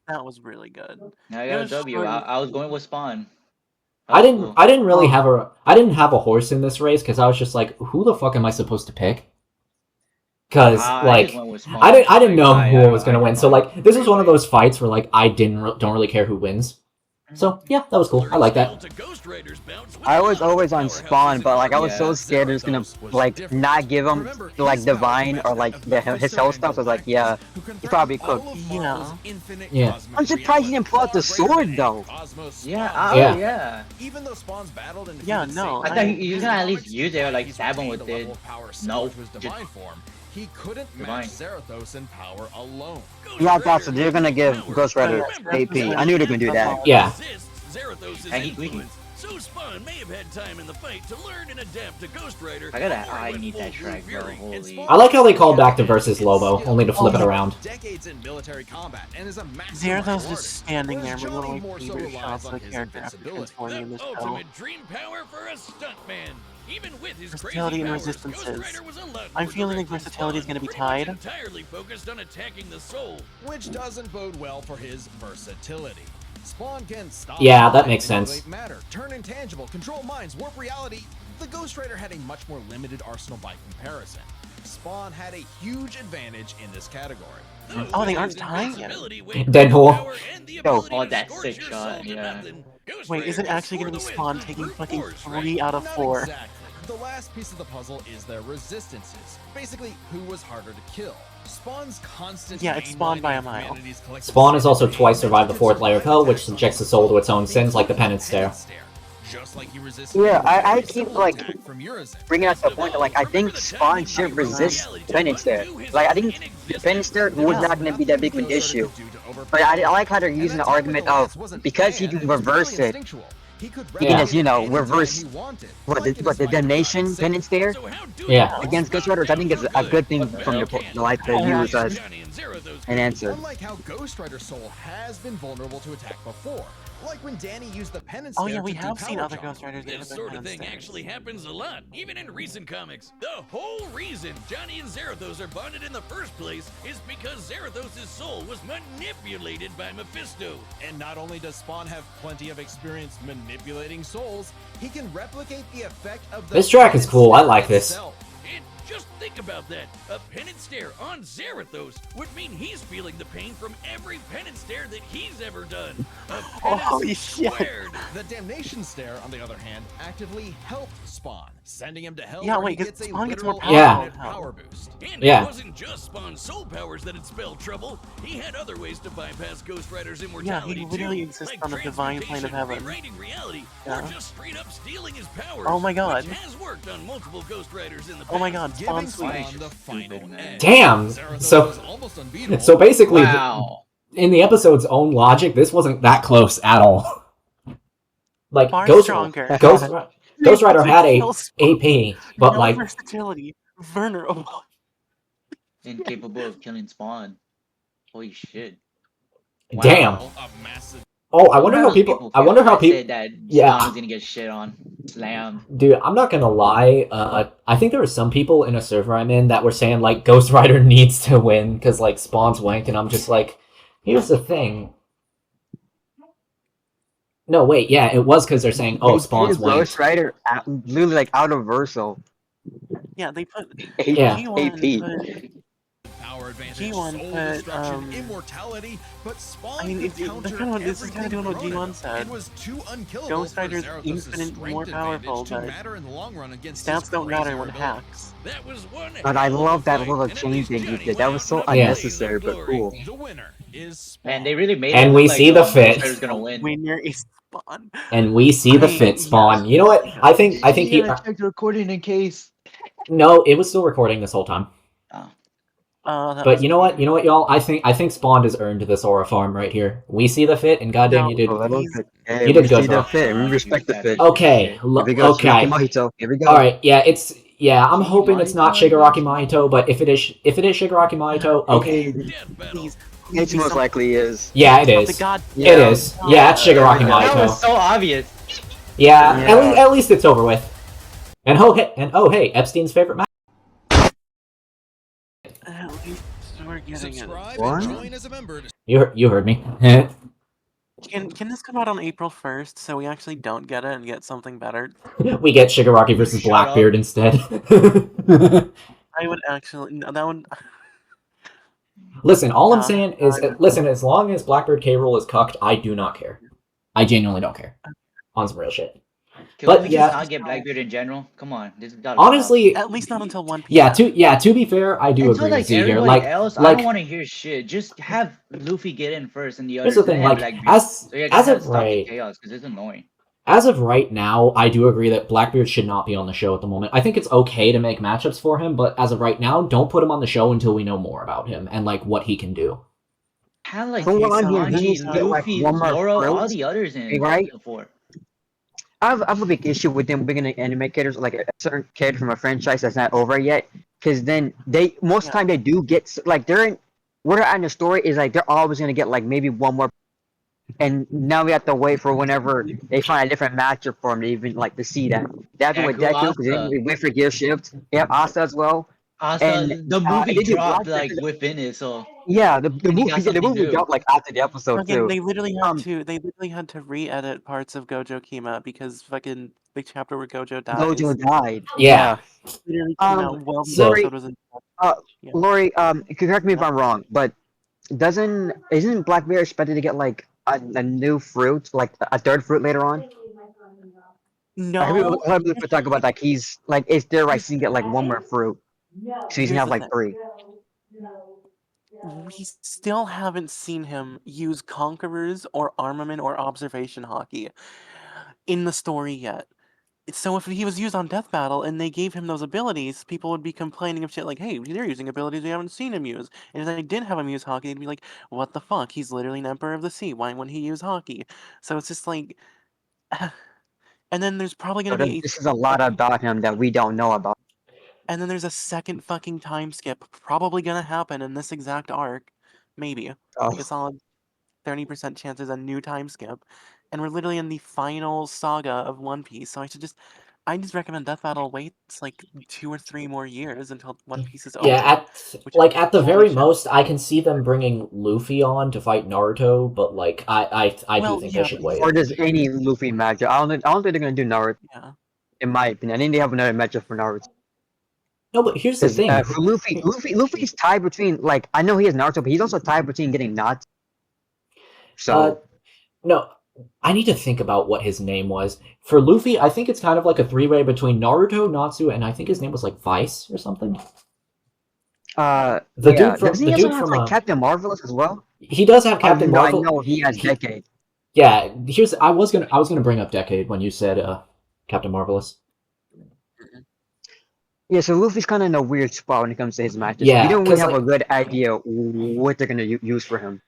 Speaker 2: That was really good.
Speaker 3: Now I got a W. I was going with Spawn.
Speaker 1: I didn't really have a horse in this race because I was just like, who the fuck am I supposed to pick? Because like I didn't know who was gonna win. So like this is one of those fights where like I don't really care who wins. So yeah, that was cool. I like that.
Speaker 4: I was always on Spawn, but like I was so scared it was gonna like not give him like Divine or like his health stuff. So I was like, yeah, he probably could.
Speaker 2: Yeah.
Speaker 1: Yeah.
Speaker 4: I'm surprised he didn't pull out the sword though.
Speaker 3: Yeah,
Speaker 1: Yeah.
Speaker 3: yeah.
Speaker 6: Even though Spawn's battled and
Speaker 2: Yeah,
Speaker 6: defeated
Speaker 2: no,
Speaker 6: Satan
Speaker 3: I thought
Speaker 6: in
Speaker 3: he was gonna at least
Speaker 6: multiple
Speaker 3: use it or like
Speaker 6: he's
Speaker 3: stab him
Speaker 6: retained
Speaker 3: with
Speaker 6: a
Speaker 3: it.
Speaker 6: level of power
Speaker 3: No,
Speaker 6: similar to his divine form. He couldn't
Speaker 3: Divine.
Speaker 6: match Zerathos in power alone.
Speaker 4: Yeah, I thought so. They're gonna give Ghost Rider AP. I knew they were gonna do that.
Speaker 1: Yeah.
Speaker 3: And he's weak.
Speaker 7: So Spawn may have had time in the fight to learn and adapt to Ghost Rider.
Speaker 3: I need that track, bro. Holy.
Speaker 1: I like how they called back to versus Lobo, only to flip it around.
Speaker 6: Decades in military combat and is a
Speaker 2: Zerathos just standing there with one of my favorite
Speaker 6: relies
Speaker 2: shots of
Speaker 6: on
Speaker 2: the
Speaker 6: his
Speaker 2: character after
Speaker 6: invincibility.
Speaker 2: transforming in this show.
Speaker 7: Ultimate dream power for a stuntman. Even with his
Speaker 2: Versatility
Speaker 7: crazy
Speaker 2: and
Speaker 7: powers,
Speaker 2: resistances.
Speaker 7: Ghost Rider was a lot
Speaker 2: I'm
Speaker 7: more
Speaker 2: feeling like
Speaker 7: direct than
Speaker 2: versatility is
Speaker 7: Spawn,
Speaker 2: gonna be
Speaker 7: pretty much
Speaker 2: tied.
Speaker 7: entirely focused on attacking the soul.
Speaker 6: Which doesn't bode well for his versatility. Spawn can stop.
Speaker 1: Yeah, that makes sense.
Speaker 6: Matter, turn intangible, control minds, warp reality. The Ghost Rider had a much more limited arsenal by comparison. Spawn had a huge advantage in this category.
Speaker 2: Oh, they aren't tying yet.
Speaker 1: Deadpool.
Speaker 3: Oh, that sick shot, yeah.
Speaker 2: Wait, is it actually gonna be Spawn taking fucking 3 out of 4?
Speaker 6: Not exactly. The last piece of the puzzle is their resistances. Basically, who was harder to kill. Spawn's constant.
Speaker 2: Yeah, it's Spawn by a mile.
Speaker 1: Spawn has also twice survived the 4th layer of hell, which subjects the soul to its own sins, like the penance stare.
Speaker 6: Just like he resisted
Speaker 4: Yeah, I
Speaker 6: the
Speaker 4: keep
Speaker 6: physical
Speaker 4: like
Speaker 6: attack from Urizen.
Speaker 4: bringing out the point that like I think Spawn should resist Penance there. Like I think the Penance there was not gonna be that big of an issue. But I like how they're using the argument of because he can reverse it, he can just, you know, reverse what the damnation penance there
Speaker 1: Yeah.
Speaker 4: against Ghost Riders. I think it's a good thing from the life they use as an answer.
Speaker 6: Unlike how Ghost Rider's soul has been vulnerable to attack before. Like when Danny used the penance.
Speaker 2: Oh yeah,
Speaker 6: stare
Speaker 2: we
Speaker 6: to
Speaker 2: have seen
Speaker 6: depower
Speaker 2: other
Speaker 6: John.
Speaker 2: Ghost Riders that have
Speaker 7: This
Speaker 2: been
Speaker 7: sort of thing
Speaker 2: penance
Speaker 7: actually happens a lot, even in recent comics. The whole reason Johnny and Zerathos are bonded in the first place is because Zerathos' soul was manipulated by Mephisto.
Speaker 6: And not only does Spawn have plenty of experience manipulating souls, he can replicate the effect of the
Speaker 1: This track is cool. I like this.
Speaker 6: itself.
Speaker 7: And just think about that. A penance stare on Zerathos would mean he's feeling the pain from every penance stare that he's ever done. A penance
Speaker 2: Holy shit.
Speaker 7: squared.
Speaker 6: The Damnation Stare, on the other hand, actively helped Spawn, sending him to hell
Speaker 2: Yeah,
Speaker 6: where
Speaker 2: wait,
Speaker 6: he
Speaker 2: 'cause
Speaker 6: gets a
Speaker 2: Spawn gets more
Speaker 6: literal
Speaker 1: powerful
Speaker 6: infinite
Speaker 2: in hell.
Speaker 6: power boost.
Speaker 7: And
Speaker 1: Yeah.
Speaker 7: it wasn't just Spawn's soul powers that had spelled trouble. He had other ways to bypass Ghost Rider's immortality,
Speaker 2: literally
Speaker 7: too,
Speaker 2: exists
Speaker 7: like
Speaker 2: on the divine plane of
Speaker 7: transmutation,
Speaker 2: heaven.
Speaker 7: rewriting reality,
Speaker 2: Yeah.
Speaker 7: or just straight up stealing his powers.
Speaker 2: Oh my god.
Speaker 7: Which has worked on multiple Ghost Riders in the past.
Speaker 2: Oh my god,
Speaker 6: Giving
Speaker 2: Spawn's
Speaker 6: Spawn
Speaker 2: sweet.
Speaker 6: the final edge.
Speaker 1: Damn.
Speaker 6: Zarathostra's almost unbeatable.
Speaker 1: So basically,
Speaker 3: Wow.
Speaker 1: in the episode's own logic, this wasn't that close at all. Like
Speaker 2: Far
Speaker 1: Ghost
Speaker 2: stronger.
Speaker 1: Rider had a
Speaker 2: Kills
Speaker 1: AP, but
Speaker 2: no
Speaker 1: like
Speaker 2: versatility. Vulnerable.
Speaker 3: Incapable of killing Spawn. Holy shit.
Speaker 1: damn.
Speaker 6: A massive
Speaker 1: Oh, I wonder how people. I wonder how people.
Speaker 3: said that
Speaker 1: Yeah.
Speaker 3: Spawn was gonna get shit on. Slammed.
Speaker 1: Dude, I'm not gonna lie. I think there were some people in a server I'm in that were saying like Ghost Rider needs to win because like Spawn's wanked, and I'm just like, here's the thing. No, wait, yeah, it was because they're saying, oh, Spawn's wanked.
Speaker 4: Ghost Rider, literally like out of Verso.
Speaker 2: Yeah, they put
Speaker 1: Yeah.
Speaker 2: G1 put
Speaker 6: power advantage,
Speaker 2: G1
Speaker 6: soul
Speaker 2: put,
Speaker 6: destruction, immortality, but Spawn
Speaker 2: I mean,
Speaker 6: could
Speaker 2: they're
Speaker 6: counter
Speaker 2: kinda what- this is kinda
Speaker 6: everything
Speaker 2: doing what
Speaker 6: thrown at
Speaker 2: G1
Speaker 6: him.
Speaker 2: said.
Speaker 6: It was too unkillable
Speaker 2: Ghost
Speaker 6: for
Speaker 2: Rider's
Speaker 6: Zarathos'
Speaker 2: infinite
Speaker 6: strength
Speaker 2: more
Speaker 6: advantage
Speaker 2: powerful,
Speaker 6: to
Speaker 2: but
Speaker 6: matter in the long run against
Speaker 2: stats
Speaker 6: his
Speaker 2: don't matter when
Speaker 6: crazier
Speaker 2: hacks.
Speaker 7: That was one
Speaker 4: But I
Speaker 7: hell of a
Speaker 4: love that
Speaker 7: fight,
Speaker 4: little
Speaker 7: and at
Speaker 4: chain
Speaker 7: least
Speaker 4: thing he
Speaker 7: Johnny
Speaker 4: did. That
Speaker 7: went
Speaker 4: was
Speaker 7: out
Speaker 4: so
Speaker 7: in a blaze of
Speaker 4: unnecessary, but
Speaker 7: glory.
Speaker 4: cool.
Speaker 6: The winner is Spawn.
Speaker 3: And they really made
Speaker 1: And
Speaker 3: it
Speaker 1: we
Speaker 3: look
Speaker 1: see
Speaker 3: like,
Speaker 1: the
Speaker 3: Ghost
Speaker 1: fit.
Speaker 3: Rider's gonna win.
Speaker 2: Winner is Spawn.
Speaker 1: And we see the fit Spawn. You know what? I think he.
Speaker 5: Yeah, check the recording in case.
Speaker 1: No, it was still recording this whole time.
Speaker 2: That
Speaker 1: But
Speaker 2: was
Speaker 1: you know what?
Speaker 2: weird.
Speaker 1: You know what, y'all? I think Spawn has earned this aura farm right here. We see the fit, and goddamn,
Speaker 2: No,
Speaker 1: you did.
Speaker 4: Oh, that was
Speaker 2: he's-
Speaker 4: good. Hey,
Speaker 1: You did
Speaker 4: we
Speaker 1: good,
Speaker 4: see
Speaker 1: bro.
Speaker 4: the fit. We respect the fit.
Speaker 1: Okay,
Speaker 4: Here we go.
Speaker 1: okay.
Speaker 4: Shigaraki Mahito. Here we go.
Speaker 1: All right, yeah, I'm hoping it's not Shigaraki Mahito, but if it is Shigaraki Mahito, okay.
Speaker 7: Death battle.
Speaker 2: Please.
Speaker 4: It most likely is.
Speaker 1: Yeah, it
Speaker 2: The
Speaker 1: is.
Speaker 2: god.
Speaker 1: It is. Yeah, it's Shigaraki
Speaker 3: That was
Speaker 1: Mahito.
Speaker 3: so obvious.
Speaker 1: Yeah,
Speaker 4: Yeah.
Speaker 1: at least it's over with. And oh hey, Epstein's favorite match.
Speaker 2: At least we're getting it.
Speaker 6: Subscribe
Speaker 4: What?
Speaker 6: and join as a member to
Speaker 1: You heard me.
Speaker 2: Can this come out on April 1st so we actually don't get it and get something better?
Speaker 1: We get Shigaraki versus
Speaker 3: Shut
Speaker 1: Blackbeard instead.
Speaker 2: I would actually that would.
Speaker 1: Listen, all I'm
Speaker 2: Yeah,
Speaker 1: saying is, listen, as long as Blackbeard K-Rool is cucked, I do not care. I genuinely don't care. On some real shit.
Speaker 3: Can
Speaker 1: But,
Speaker 3: we
Speaker 1: yeah.
Speaker 3: just not get Blackbeard in general? Come on, this is
Speaker 1: Honestly,
Speaker 2: At least not until 1 p.m.
Speaker 1: to be fair, I do
Speaker 3: until
Speaker 1: agree
Speaker 3: like
Speaker 1: with Z here.
Speaker 3: everybody else, I
Speaker 1: like
Speaker 3: don't want to hear shit. Just have Luffy get in first, and the
Speaker 1: here's
Speaker 3: others
Speaker 1: the thing,
Speaker 3: and
Speaker 1: like,
Speaker 3: Blackbeard.
Speaker 1: as
Speaker 3: So yeah,
Speaker 1: as
Speaker 3: just
Speaker 1: of
Speaker 3: stop the
Speaker 1: right,
Speaker 3: chaos because it's annoying.
Speaker 1: as of right now, I do agree that Blackbeard should not be on the show at the moment. I think it's okay to make matchups for him, but as of right now, don't put him on the show until we know more about him and like what he can do.
Speaker 3: Have like
Speaker 4: So on here, he
Speaker 3: Sanji,
Speaker 4: needs to get, like,
Speaker 3: Luffy,
Speaker 4: one more
Speaker 3: Zoro, all
Speaker 4: fruit,
Speaker 3: the others in.
Speaker 4: right?
Speaker 3: Before.
Speaker 4: I have a big issue with them bringing in anime characters, like a certain character from a franchise that's not over yet. Because then most of the time they do get, like, where they're at in the story is like they're always gonna get like maybe one more. And now we have to wait for whenever they find a different matchup for them to even like to see that. They have to wait that too, because they wait for gear shift. They have Asa as well.
Speaker 3: Also,
Speaker 4: And,
Speaker 3: the movie
Speaker 4: they do
Speaker 3: dropped
Speaker 4: Blackbeard-
Speaker 3: like within it, so
Speaker 4: Yeah, the
Speaker 3: And he
Speaker 4: movie
Speaker 3: got something new.
Speaker 4: dropped like after the episode
Speaker 2: Fucking,
Speaker 4: too.
Speaker 2: they literally had to re-edit parts of Gojo Kima because fucking the chapter where Gojo dies.
Speaker 4: Gojo died.
Speaker 1: Yeah.
Speaker 2: Literally came out while the
Speaker 1: so-
Speaker 2: episode was in. Yeah.
Speaker 4: Lori, correct me if I'm wrong, but isn't Blackbeard expected to get like a new fruit, like a third fruit later on?
Speaker 2: No.
Speaker 4: I heard people talk about like he's like it's their right to get like one more fruit, so he's
Speaker 2: Here's
Speaker 4: gonna have
Speaker 2: the
Speaker 4: like
Speaker 2: thing.
Speaker 4: 3.
Speaker 2: We still haven't seen him use conquerors or armament or observation hockey in the story yet. So if he was used on Death Battle and they gave him those abilities, people would be complaining of shit like, hey, they're using abilities we haven't seen him use. And if they did have him use hockey, they'd be like, what the fuck? He's literally an Emperor of the Sea. Why wouldn't he use hockey? So it's just like... And then there's probably going to be
Speaker 4: This is a lot about him that we don't know about.
Speaker 2: And then there's a second fucking time skip probably gonna happen in this exact arc. Maybe.
Speaker 4: Oh.
Speaker 2: Like a solid 30% chance there's a new time skip. And we're literally in the final saga of One Piece. So I just recommend Death Battle waits like 2 or 3 more years until One Piece is over.
Speaker 1: Yeah,
Speaker 2: which
Speaker 1: at the
Speaker 2: holy
Speaker 1: very
Speaker 2: shit.
Speaker 1: most, I can see them bringing Luffy on to fight Naruto, but like I
Speaker 2: Well,
Speaker 1: do think
Speaker 2: yeah,
Speaker 1: they should
Speaker 2: but-
Speaker 1: wait.
Speaker 4: Or does any Luffy matchup? I don't think they're gonna do Naruto.
Speaker 2: Yeah.
Speaker 4: In my opinion, I think they have another matchup for Naruto.
Speaker 1: No, but here's the
Speaker 4: 'Cause,
Speaker 1: thing.
Speaker 4: for Luffy's tied between like I know he has Naruto, but he's also tied between getting Naruto. So
Speaker 1: No, I need to think about what his name was. For Luffy, I think it's kind of like a three-way between Naruto, Natsu, and I think his name was like Vice or something. The
Speaker 4: Yeah.
Speaker 1: dude from
Speaker 4: Doesn't he also have like Captain Marvelous as well?
Speaker 1: he does have Captain
Speaker 4: I
Speaker 1: Marvel.
Speaker 4: know he has Decade.
Speaker 1: Yeah, I was gonna bring up Decade when you said Captain Marvelous.
Speaker 4: Yeah, so Luffy's kind of in a weird spot when it comes to his matches. We
Speaker 1: Yeah,
Speaker 4: don't really
Speaker 1: because
Speaker 4: have
Speaker 1: like
Speaker 4: a good idea what they're gonna use for him.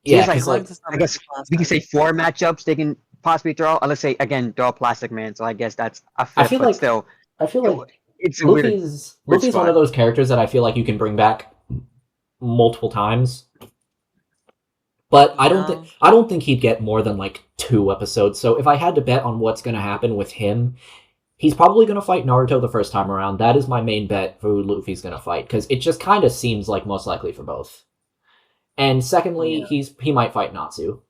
Speaker 4: So
Speaker 1: yeah,
Speaker 4: there's like,
Speaker 1: because like
Speaker 4: I guess we can say 4 matchups they can possibly draw. Let's say again, draw Plastic Man. So I guess that's a
Speaker 1: I
Speaker 4: fifth,
Speaker 1: feel
Speaker 4: but
Speaker 1: like
Speaker 4: still,
Speaker 1: I feel like
Speaker 4: it's a weird
Speaker 1: Luffy's one of
Speaker 4: spot.
Speaker 1: those characters that I feel like you can bring back multiple times. But I don't think he'd get more than like 2 episodes. So if I had to bet on what's gonna happen with him, he's probably gonna fight Naruto the first time around. That is my main bet for who Luffy's gonna fight, because it just kind of seems like most likely for both. And secondly, he might fight Natsu.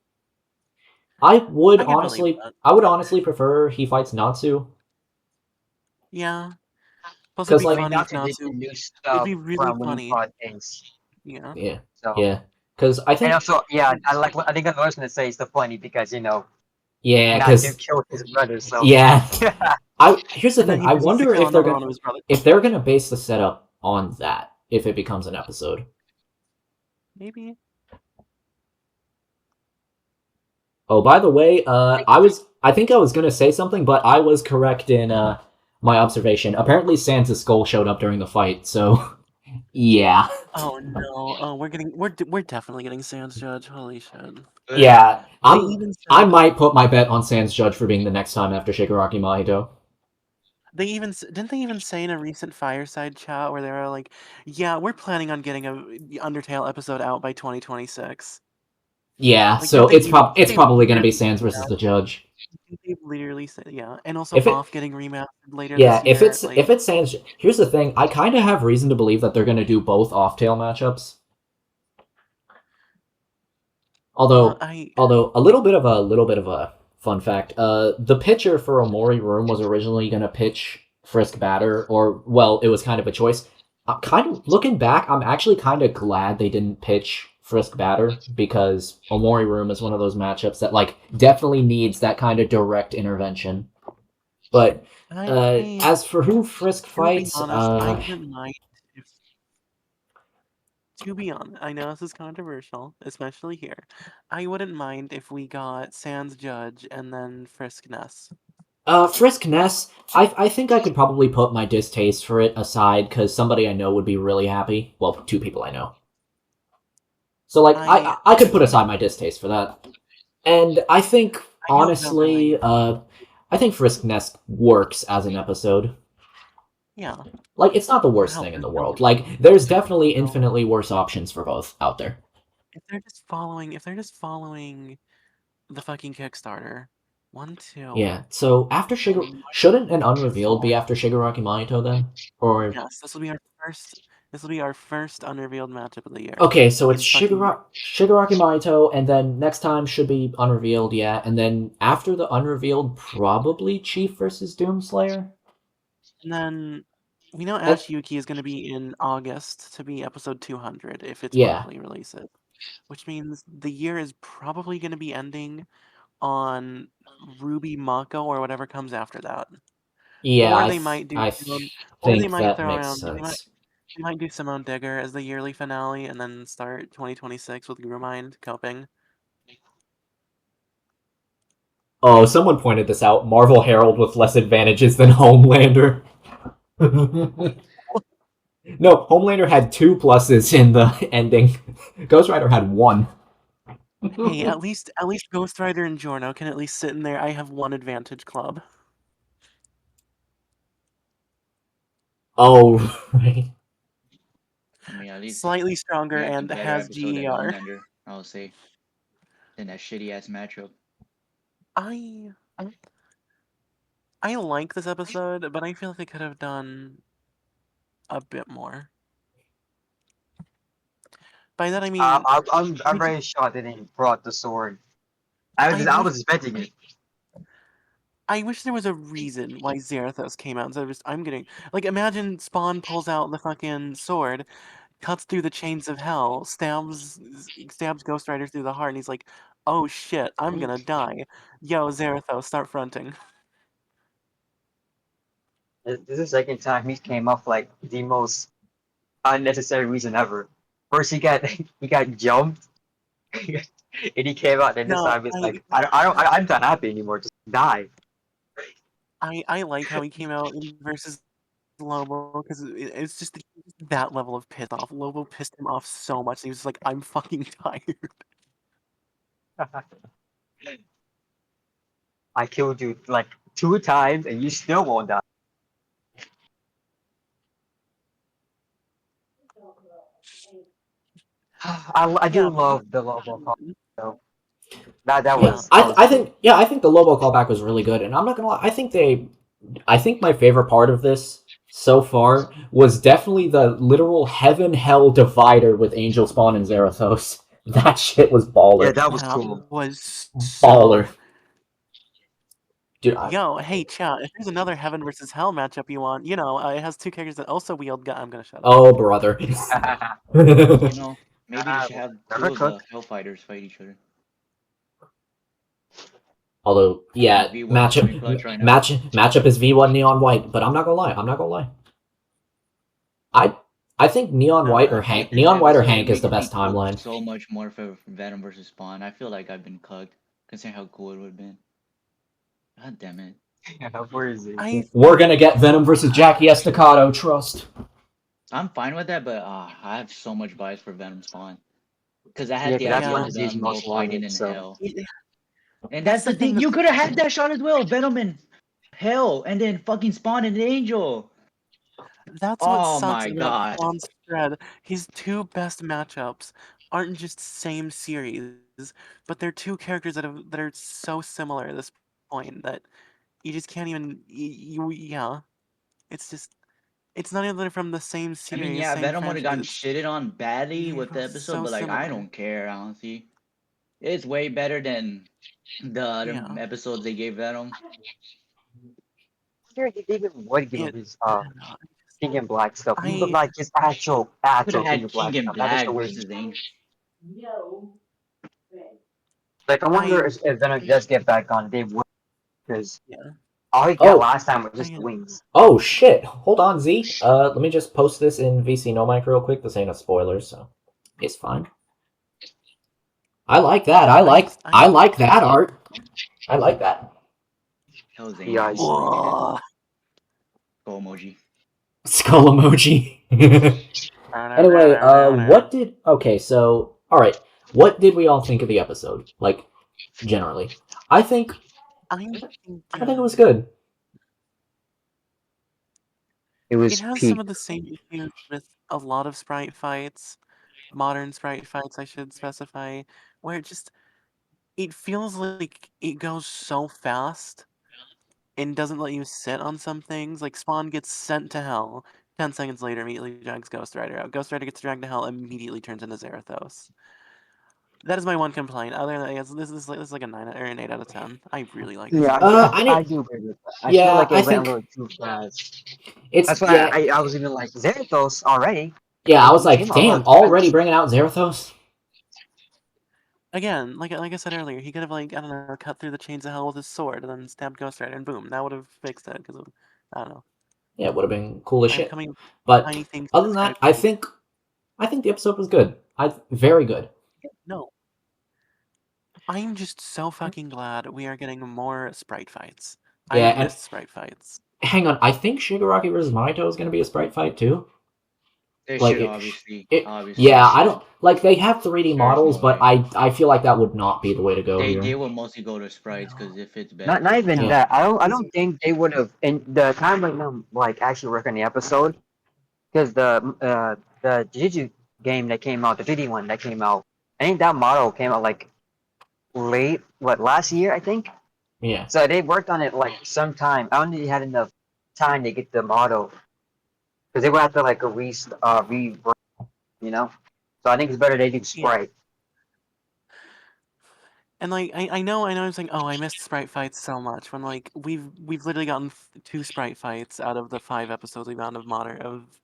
Speaker 1: I would honestly prefer he fights Natsu.
Speaker 2: Yeah. Plus, it'd
Speaker 1: Because
Speaker 2: be
Speaker 1: like
Speaker 2: funny if
Speaker 4: Natsu did
Speaker 2: Natsu.
Speaker 4: some new
Speaker 2: It'd
Speaker 4: stuff
Speaker 2: be really
Speaker 4: from when he
Speaker 2: funny.
Speaker 4: fought things.
Speaker 2: Yeah.
Speaker 1: yeah,
Speaker 4: So
Speaker 1: yeah. Because I think
Speaker 4: and also I think I was gonna say it's the funny because
Speaker 1: yeah,
Speaker 4: Natsu
Speaker 1: because
Speaker 4: killed his brother. So
Speaker 1: yeah. Here's the
Speaker 2: And then
Speaker 1: thing.
Speaker 2: he
Speaker 1: I
Speaker 2: proceeds to
Speaker 1: wonder
Speaker 2: kill
Speaker 1: if they're
Speaker 2: another one
Speaker 1: gonna
Speaker 2: of his brothers.
Speaker 1: base the setup on that if it becomes an episode.
Speaker 2: Maybe.
Speaker 1: Oh, by the way, I think I was gonna say something, but I was correct in my observation. Apparently, Sans' skull showed up during the fight, so yeah.
Speaker 2: Oh no! Oh, we're definitely getting Sans Judge. Holy shit!
Speaker 1: Yeah,
Speaker 2: They even
Speaker 1: I
Speaker 2: said
Speaker 1: might put my bet on Sans Judge for being the next time after Shigaraki Mahito.
Speaker 2: didn't they even say in a recent fireside chat where they were like, "Yeah, we're planning on getting a Undertale episode out by 2026."
Speaker 1: Yeah,
Speaker 2: Like,
Speaker 1: so
Speaker 2: didn't
Speaker 1: it's
Speaker 2: they
Speaker 1: probably gonna be
Speaker 2: literally
Speaker 1: Sans
Speaker 2: say
Speaker 1: versus
Speaker 2: that?
Speaker 1: the Judge.
Speaker 2: Didn't they literally say yeah? And also
Speaker 1: If it
Speaker 2: off getting remastered later
Speaker 1: Yeah,
Speaker 2: this year. Like,
Speaker 1: if it's Sans, here's the thing. I kind of have reason to believe that they're gonna do both off-tail matchups. Although
Speaker 2: I
Speaker 1: a little bit of a fun fact. The pitcher for Omori Room was originally gonna pitch Frisk Batter, or well, it was kind of a choice. Kind of looking back, I'm actually kind of glad they didn't pitch Frisk Batter, because Omori Room is one of those matchups that like definitely needs that kind of direct intervention. But as for who Frisk
Speaker 2: to be
Speaker 1: fights,
Speaker 2: honest, I wouldn't mind if. To be honest, I know this is controversial, especially here. I wouldn't mind if we got Sans Judge and then Frisk Ness.
Speaker 1: Frisk Ness, I think I could probably put my distaste for it aside, because somebody I know would be really happy. Well, 2 people I know. So like I could put aside my distaste for that. And I think honestly, I think Frisk Ness works as an episode.
Speaker 2: Yeah.
Speaker 1: Like, it's not the worst thing in the world. Like, there's definitely infinitely worse options for both out there.
Speaker 2: If they're just following the fucking Kickstarter, 1, 2.
Speaker 1: Yeah. So after shouldn't an Unrevealed be after Shigaraki Mahito then? Or
Speaker 2: yes, this will be our first. This will be our first Unrevealed matchup of the year.
Speaker 1: Okay, so it's
Speaker 2: fucking-
Speaker 1: Shigaraki Mahito, and then next time should be Unrevealed, yeah. And then after the Unrevealed, probably Chief versus Doomslayer.
Speaker 2: And then we know Ash Yuki is going to be in August to be episode 200 if it's
Speaker 1: Yeah.
Speaker 2: monthly releases, which means the year is probably going to be ending on Ruby Mako or whatever comes after that.
Speaker 1: Yeah,
Speaker 2: Or they might do.
Speaker 1: I
Speaker 2: Or they
Speaker 1: think
Speaker 2: might
Speaker 1: that
Speaker 2: throw
Speaker 1: makes
Speaker 2: around.
Speaker 1: sense.
Speaker 2: They might do Simone Digger as the yearly finale, and then start 2026 with Grumind coping.
Speaker 1: Oh, someone pointed this out. Marvel Herald with less advantages than Homelander. No, Homelander had 2 pluses in the ending. Ghost Rider had 1.
Speaker 2: Hey, at least Ghost Rider and Giorno can at least sit in there. I have 1 advantage club.
Speaker 1: Oh, right.
Speaker 10: I mean, at least
Speaker 2: Slightly stronger
Speaker 10: we have
Speaker 2: and
Speaker 10: the better
Speaker 2: has
Speaker 10: episode than
Speaker 2: GER.
Speaker 10: Homelander, I'll say. Than that shitty ass matchup.
Speaker 2: I like this episode, but I feel like they could have done a bit more. By that I mean,
Speaker 4: I'm very shocked they didn't brought the sword. I was expecting it.
Speaker 2: I wish there was a reason why Zarathos came out instead of just I'm getting like imagine Spawn pulls out the fucking sword, cuts through the chains of hell, stabs Ghost Rider through the heart, and he's like, oh shit, I'm gonna die. Yo, Zarathos, start fronting.
Speaker 4: This is the second time he came up like the most unnecessary reason ever. First he got jumped, and he came out, and this
Speaker 2: No,
Speaker 4: time he's like, I'm not happy anymore. Just die.
Speaker 2: I like how he came out in versus Lobo because it's just that level of pissed off. Lobo pissed him off so much. He was just like, I'm fucking tired.
Speaker 4: I killed you like 2 times, and you still won't die. I do
Speaker 2: Yeah,
Speaker 4: love the Lobo call, though. That
Speaker 1: Yeah,
Speaker 4: was
Speaker 1: I
Speaker 4: cool.
Speaker 1: think I think the Lobo callback was really good, and I'm not gonna lie, I think my favorite part of this so far was definitely the literal heaven hell divider with Angel Spawn and Zarathos. That shit was
Speaker 4: Yeah,
Speaker 1: baller,
Speaker 4: that was
Speaker 2: that
Speaker 4: cool.
Speaker 2: was
Speaker 1: baller,
Speaker 2: so.
Speaker 1: dude.
Speaker 2: Yo, hey, chat, if there's another Heaven versus Hell matchup you want, it has two characters that also wield gun. I'm gonna shut up.
Speaker 1: Oh brother.
Speaker 10: You know, maybe they should have two
Speaker 4: Never
Speaker 10: of the
Speaker 4: cook.
Speaker 10: Hellfighters fight each other.
Speaker 1: Although, yeah,
Speaker 10: V1 is pretty clutch right now.
Speaker 1: matchup is V1 Neon White, but I'm not gonna lie. I'm not gonna lie. I think Neon White or
Speaker 10: With
Speaker 1: Hank,
Speaker 10: this
Speaker 1: Neon White or
Speaker 10: episode, it
Speaker 1: Hank is the
Speaker 10: makes me
Speaker 1: best
Speaker 10: hope
Speaker 1: timeline.
Speaker 10: so much more for Venom versus Spawn. I feel like I've been cucked, considering how cool it would have been. God damn it.
Speaker 4: Yeah, where is he?
Speaker 1: We're gonna get Venom versus Jackie Estacado. Trust.
Speaker 10: I'm fine with that, but I have so much bias for Venom Spawn. Because I had
Speaker 4: Yeah,
Speaker 10: the
Speaker 4: 'cause that's
Speaker 10: idea
Speaker 4: one
Speaker 10: of
Speaker 4: disease
Speaker 10: them
Speaker 4: most
Speaker 10: both fighting
Speaker 4: wanted.
Speaker 10: in
Speaker 4: So
Speaker 10: hell.
Speaker 3: And that's the thing. You could have had that shot as well. Venom and Hell, and then fucking Spawn and Angel.
Speaker 2: That's what
Speaker 10: Oh
Speaker 2: sucks
Speaker 10: my
Speaker 2: about
Speaker 10: god.
Speaker 2: Spawn's spread. His two best matchups aren't just same series, but they're two characters that are so similar at this point that you just can't even. Yeah, it's just it's not even from the same
Speaker 10: I mean,
Speaker 2: series,
Speaker 10: yeah,
Speaker 2: same
Speaker 10: Venom would have gotten
Speaker 2: franchise.
Speaker 10: shitted on badly with the
Speaker 2: They're
Speaker 10: episode,
Speaker 2: so
Speaker 10: but like, I
Speaker 2: similar.
Speaker 10: don't care, honestly. It's way better than the other
Speaker 2: Yeah.
Speaker 10: episodes they gave Venom.
Speaker 4: sure he even would give him his
Speaker 2: I don't know.
Speaker 4: King and Black stuff. He would
Speaker 2: I
Speaker 4: like his actual
Speaker 10: Could have
Speaker 4: King
Speaker 10: had
Speaker 4: and Black
Speaker 10: King and
Speaker 4: stuff. That is the
Speaker 10: Black
Speaker 4: way.
Speaker 10: versus Angel.
Speaker 4: Like I wonder
Speaker 2: I
Speaker 4: if Venom does get back on, they would, because
Speaker 2: yeah.
Speaker 4: all he got
Speaker 1: Oh,
Speaker 4: last time was just
Speaker 2: I
Speaker 4: the wings.
Speaker 1: oh shit! Hold on, Z. Let me just post this in VC No Mic real quick. This ain't a spoiler, so it's fine. I like that. I like that art. I like that.
Speaker 10: Hell's
Speaker 4: Yeah,
Speaker 10: Angel.
Speaker 2: Whoa.
Speaker 10: Go emoji.
Speaker 1: Skull emoji. Anyway, okay, so alright. What did we all think of the episode? Like, generally. I think it was good.
Speaker 4: it was
Speaker 2: It has
Speaker 4: peak.
Speaker 2: some of the same issues with a lot of sprite fights, modern sprite fights, I should specify, where it feels like it goes so fast and doesn't let you sit on some things. Like Spawn gets sent to hell. 10 seconds later, immediately drags Ghost Rider out. Ghost Rider gets dragged to hell, immediately turns into Zarathos. That is my one complaint. Other than that, this is like a 9 or an 8 out of 10. I really like this
Speaker 4: Yeah,
Speaker 2: episode.
Speaker 4: I do agree with that. I feel
Speaker 1: Yeah,
Speaker 4: like
Speaker 1: I
Speaker 4: it went a
Speaker 1: think
Speaker 4: little too fast.
Speaker 1: it's
Speaker 4: That's why
Speaker 1: yeah,
Speaker 4: I was even like Zerathos already.
Speaker 1: yeah. I was
Speaker 4: He
Speaker 1: like,
Speaker 4: came out a
Speaker 1: damn,
Speaker 4: little too
Speaker 1: already
Speaker 4: fast.
Speaker 1: bringing out Zarathos.
Speaker 2: Again, like I said earlier, he could have I don't know, cut through the chains of hell with his sword and then stabbed Ghost Rider, and boom, that would have fixed it. Because I don't know.
Speaker 1: Yeah, it would have been cool as
Speaker 2: I'm
Speaker 1: shit.
Speaker 2: coming up with
Speaker 1: But
Speaker 2: tiny things to
Speaker 1: other than that,
Speaker 2: discredit
Speaker 1: I think the episode was good. Very good.
Speaker 2: No. I'm just so fucking glad we are getting more sprite fights.
Speaker 1: Yeah,
Speaker 2: I've
Speaker 1: and
Speaker 2: missed sprite fights.
Speaker 1: hang on, I think Shigaraki versus Mahito is going to be a sprite fight too.
Speaker 10: They
Speaker 1: Like
Speaker 10: should
Speaker 1: obviously.
Speaker 10: obviously.
Speaker 1: Yeah, I don't like they have 3D
Speaker 10: There's
Speaker 1: models,
Speaker 10: no
Speaker 1: but
Speaker 10: way.
Speaker 1: I feel like that would not be the way to go
Speaker 10: They
Speaker 1: here.
Speaker 10: will mostly go to sprites because it fits better.
Speaker 4: Not even
Speaker 1: Yeah.
Speaker 4: that. I don't think they would have in the time like them like actually work on the episode, because the Jujutsu game that came out, the 3D one that came out, I think that model came out like last year, I think.
Speaker 1: Yeah.
Speaker 4: So they worked on it like sometime. I don't think they had enough time to get the model, because they would have to like you know. So I think it's better they do sprite.
Speaker 2: And like I know I'm saying, oh, I missed sprite fights so much when like we've literally gotten 2 sprite fights out of the 5 episodes we've gotten of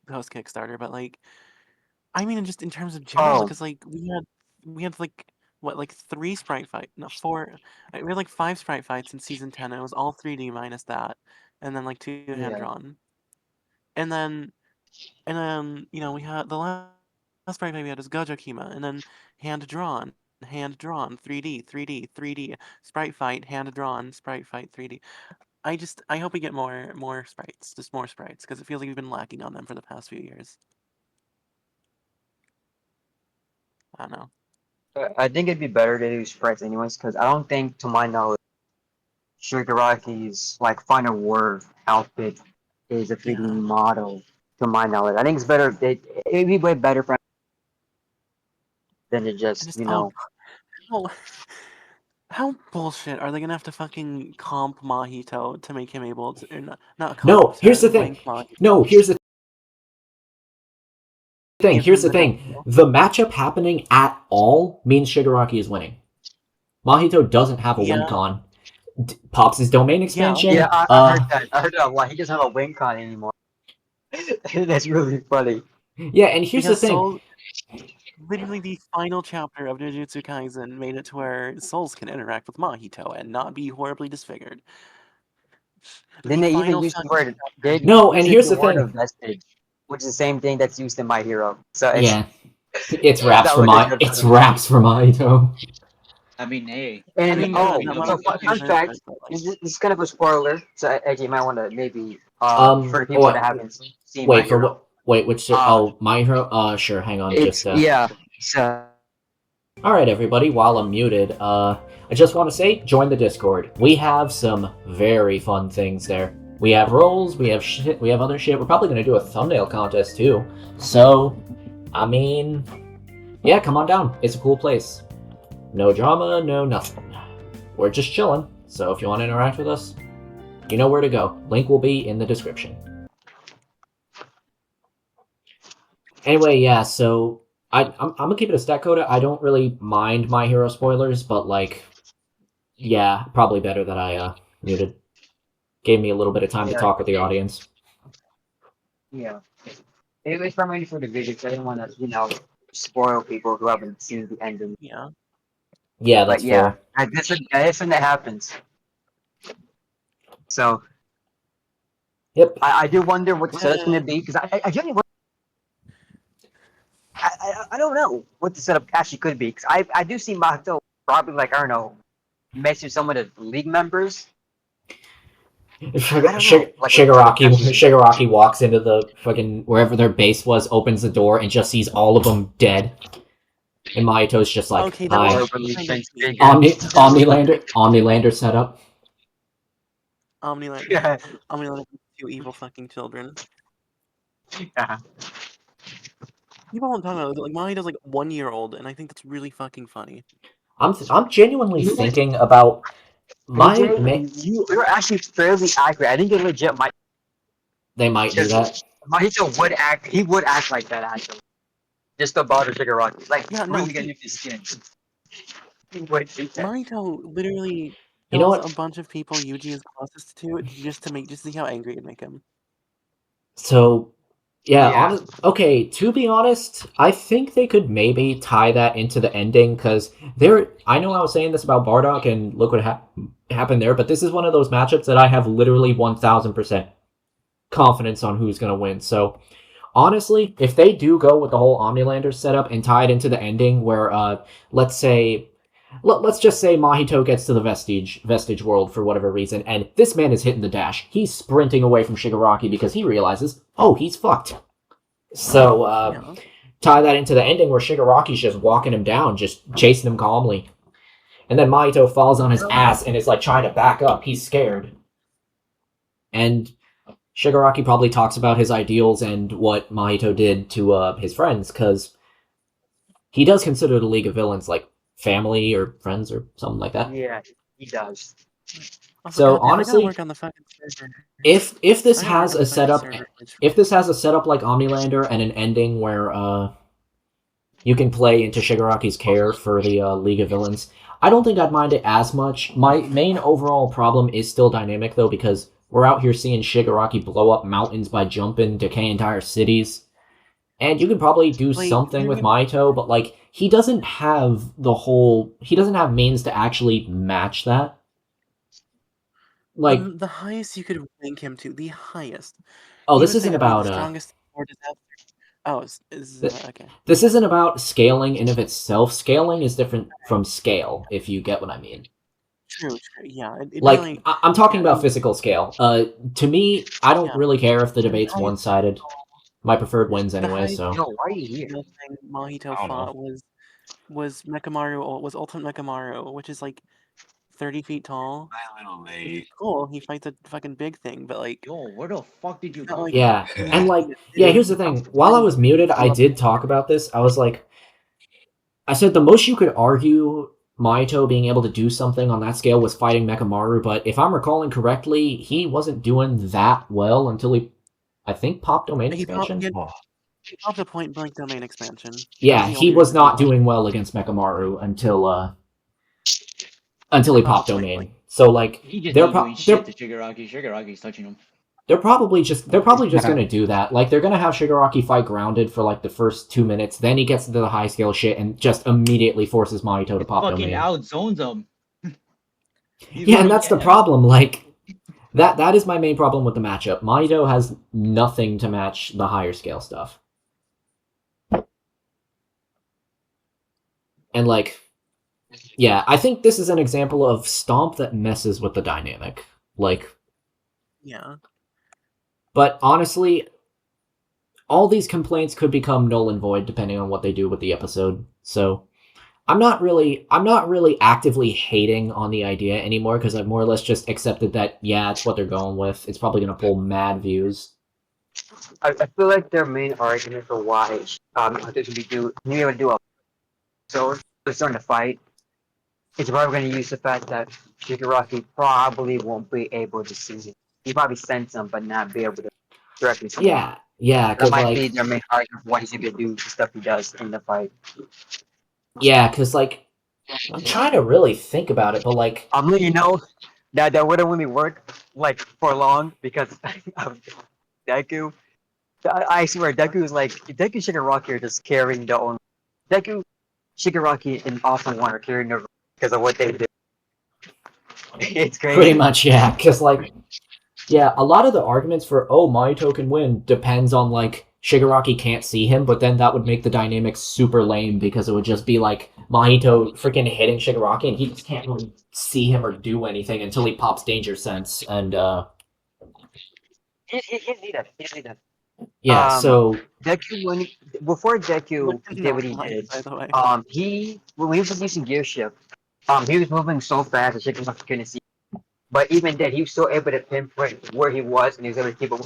Speaker 2: post Kickstarter, but like I mean just in terms of general,
Speaker 4: Oh,
Speaker 2: because like we had like like 3 sprite fight, no 4. We had like 5 sprite fights in season 10. And it was all 3D minus that, and then like 2 hand drawn, and then we had the last sprite fight we had is Gojo Kima, and then hand drawn, 3D, 3D, 3D, sprite fight, hand drawn, sprite fight, 3D. I hope we get more sprites, just more sprites, because it feels like we've been lacking on them for the past few years. I don't know.
Speaker 4: I think it'd be better to do sprites anyways, because I don't think, to my knowledge, Shigaraki's like final word outfit is a 3D model. To my knowledge, I think it's better. It'd be way better for than to just
Speaker 2: How bullshit are they gonna have to fucking comp Mahito to make him able to, or not comp?
Speaker 1: No, here's the thing. No, here's the thing. Here's the thing. The matchup happening at all means Shigaraki is winning. Mahito doesn't have a win con. Pops' his domain expansion.
Speaker 4: Yeah, I heard that. I heard that a lot. He doesn't have a win con anymore. That's really funny.
Speaker 1: Yeah, and here's the thing.
Speaker 2: Literally, the final chapter of Jujutsu Kaisen made it to where souls can interact with Mahito and not be horribly disfigured.
Speaker 4: Then they even used the word.
Speaker 1: No, and here's the thing.
Speaker 4: Vestige, which is the same thing that's used in My Hero. So
Speaker 1: it's raps for Mahito.
Speaker 10: I mean, hey.
Speaker 4: And fun fact, this is kind of a spoiler, so Edgy might want to maybe for people that haven't seen.
Speaker 1: Wait for what? Wait, which? My Hero. Sure. Hang on.
Speaker 4: So.
Speaker 1: All right, everybody. While I'm muted, I just want to say, join the Discord. We have some very fun things there. We have roles. We have shit. We have other shit. We're probably gonna do a thumbnail contest too. So, I mean, yeah, come on down. It's a cool place. No drama, no nothing. We're just chilling. So if you want to interact with us, you know where to go. Link will be in the description. Anyway, yeah, so I'm gonna keep it a stat coda. I don't really mind My Hero spoilers, but like, yeah, probably better that I muted. Gave me a little bit of time to talk with the audience.
Speaker 4: Yeah, it was primarily for the video. I didn't want to, spoil people who haven't seen the ending.
Speaker 1: Yeah, that's fair.
Speaker 4: That's when that happens. So,
Speaker 1: yep.
Speaker 4: I do wonder what the setup's gonna be, because I genuinely. I don't know what the setup actually could be, because I do see Mahito probably, like, I don't know, message some of the league members.
Speaker 1: Shigaraki walks into the fucking wherever their base was, opens the door, and just sees all of them dead. And Mahito's just like, hi. Omnilander setup.
Speaker 2: Omnilander. Omnilander, 2 evil fucking children.
Speaker 4: Yeah.
Speaker 2: People don't talk about it. Like, Mahito's like 1-year-old, and I think that's really fucking funny.
Speaker 1: I'm genuinely thinking about
Speaker 4: you're actually fairly accurate. I think it legit might.
Speaker 1: They might do that.
Speaker 4: Mahito would act. He would act like that actually. Just to bother Shigaraki. Like, really get into his skin.
Speaker 2: Mahito literally
Speaker 1: You know
Speaker 2: kills
Speaker 1: what?
Speaker 2: a bunch of people Yuji is closest to just to see how angry it'd make him.
Speaker 1: So, yeah. Okay, to be honest, I think they could maybe tie that into the ending, because I know I was saying this about Bardock, and look what happened there, but this is one of those matchups that I have literally 1000% confidence on who's going to win. So, honestly, if they do go with the whole Omnilander setup and tie it into the ending where, let's just say Mahito gets to the Vestige world for whatever reason, and this man is hitting the dash. He's sprinting away from Shigaraki because he realizes, oh, he's fucked. So, tie that into the ending where Shigaraki's just walking him down, just chasing him calmly. And then Mahito falls on his ass and is like trying to back up. He's scared. And Shigaraki probably talks about his ideals and what Mahito did to his friends, because he does consider the League of Villains like family or friends or something like that.
Speaker 4: Yeah, he does.
Speaker 1: So honestly, if this has a setup, like Omnilander and an ending where you can play into Shigaraki's care for the League of Villains, I don't think I'd mind it as much. My main overall problem is still dynamic though, because we're out here seeing Shigaraki blow up mountains by jumping, decay entire cities. And you could probably do something with Mahito, but like, he doesn't have means to actually match that. Like,
Speaker 2: the highest you could rank him to, the highest.
Speaker 1: oh,
Speaker 2: He
Speaker 1: this
Speaker 2: would say,
Speaker 1: isn't
Speaker 2: "Are you
Speaker 1: about
Speaker 2: the strongest or disaster?" Oh, okay.
Speaker 1: This isn't about scaling in of itself. Scaling is different from scale, if you get what I mean.
Speaker 2: True. Yeah. It
Speaker 1: Like,
Speaker 2: really,
Speaker 1: I'm talking about physical scale. To me, I don't
Speaker 2: Yeah.
Speaker 1: really care if the
Speaker 2: The
Speaker 1: debate's
Speaker 2: highest-
Speaker 1: one-sided. My preferred wins
Speaker 2: the
Speaker 1: anyway,
Speaker 2: highest
Speaker 1: so...
Speaker 4: Yo, why are you here?
Speaker 2: thing Mahito
Speaker 1: I don't know.
Speaker 2: fought was Mechamaru, was Ultimate Mechamaru, which is like 30 feet tall. It's cool. He fights a fucking big thing, but like,
Speaker 10: Yo, where the fuck did you
Speaker 2: not
Speaker 10: go?
Speaker 2: like
Speaker 1: Yeah, and like,
Speaker 2: Dude,
Speaker 1: yeah, here's the thing. While I was muted, I did talk about this. I was like, I said the most you could argue Mahito being able to do something on that scale was fighting Mechamaru, but if I'm recalling correctly, he wasn't doing that well until he, I think, popped domain expansion?
Speaker 2: He popped a point blank domain expansion.
Speaker 1: Yeah,
Speaker 2: the
Speaker 1: he
Speaker 2: only
Speaker 1: was
Speaker 2: reason
Speaker 1: not
Speaker 2: he won.
Speaker 1: doing well against Mechamaru until he popped domain. So like,
Speaker 10: He just
Speaker 1: they're
Speaker 10: not doing shit to Shigaraki. Shigaraki's touching him.
Speaker 1: they're probably just gonna do that. Like, they're gonna have Shigaraki fight grounded for like the first 2 minutes, then he gets into the high scale shit and just immediately forces Mahito to pop
Speaker 10: Fucking
Speaker 1: domain.
Speaker 10: outzones him.
Speaker 1: Yeah, and that's the problem. Like, that is my main problem with the matchup. Mahito has nothing to match the higher scale stuff. And like, yeah, I think this is an example of Stomp that messes with the dynamic. Like,
Speaker 2: Yeah.
Speaker 1: but honestly, all these complaints could become null and void depending on what they do with the episode. So I'm not really actively hating on the idea anymore because I've more or less just accepted that, yeah, it's what they're going with. It's probably going to pull mad views.
Speaker 4: I feel like their main argument for why they should be able to do a so they're starting to fight. It's probably going to use the fact that Shigaraki probably won't be able to see him. He probably sense him, but not be able to directly see him.
Speaker 1: Yeah, because
Speaker 4: That might
Speaker 1: like,
Speaker 4: be their main argument for why he's able to do the stuff he does in the fight.
Speaker 1: yeah, because like, I'm trying to really think about it, but like,
Speaker 4: I'm letting you know that wouldn't really work like for long because of Deku. I swear, Deku Shigaraki are just carrying the own. Deku, Shigaraki, and Awesome One are carrying over because of what they do. It's crazy.
Speaker 1: pretty much, yeah, because like, yeah, a lot of the arguments for, oh, Mahito can win depends on like, Shigaraki can't see him, but then that would make the dynamic super lame because it would just be like Mahito freaking hitting Shigaraki and he just can't really see him or do anything until he pops Danger Sense and
Speaker 4: He see that.
Speaker 1: Yeah, so
Speaker 4: Deku before Deku did what he did,
Speaker 2: by the way.
Speaker 4: When he was using Gear Shift, he was moving so fast that Shigaraki couldn't see. But even then, he was still able to pinpoint where he was, and he was able to keep up.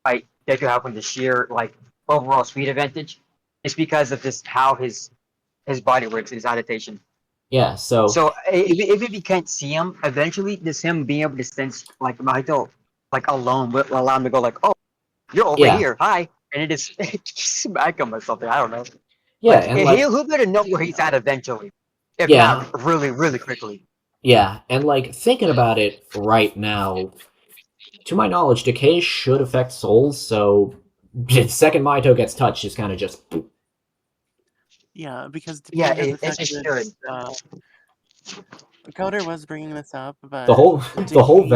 Speaker 4: Like Deku having the sheer like overall speed advantage. It's because of just how his body works, his adaptation.
Speaker 1: Yeah, so
Speaker 4: if he can't see him, eventually just him being able to sense like Mahito like alone will allow him to go like, oh, you're over here, hi, and it is smack him or something. I don't know.
Speaker 1: Yeah,
Speaker 4: like,
Speaker 1: and like,
Speaker 4: he'll better know where he's at eventually, if
Speaker 1: Yeah.
Speaker 4: not really, really quickly.
Speaker 1: Yeah, and like, thinking about it right now, to my knowledge, decay should affect souls, so the second Mahito gets touched, it's kind of just...
Speaker 2: Yeah, because
Speaker 4: Yeah,
Speaker 2: Decay has
Speaker 4: it
Speaker 2: affected,
Speaker 4: should.
Speaker 2: Coder was bringing this up, but
Speaker 1: The whole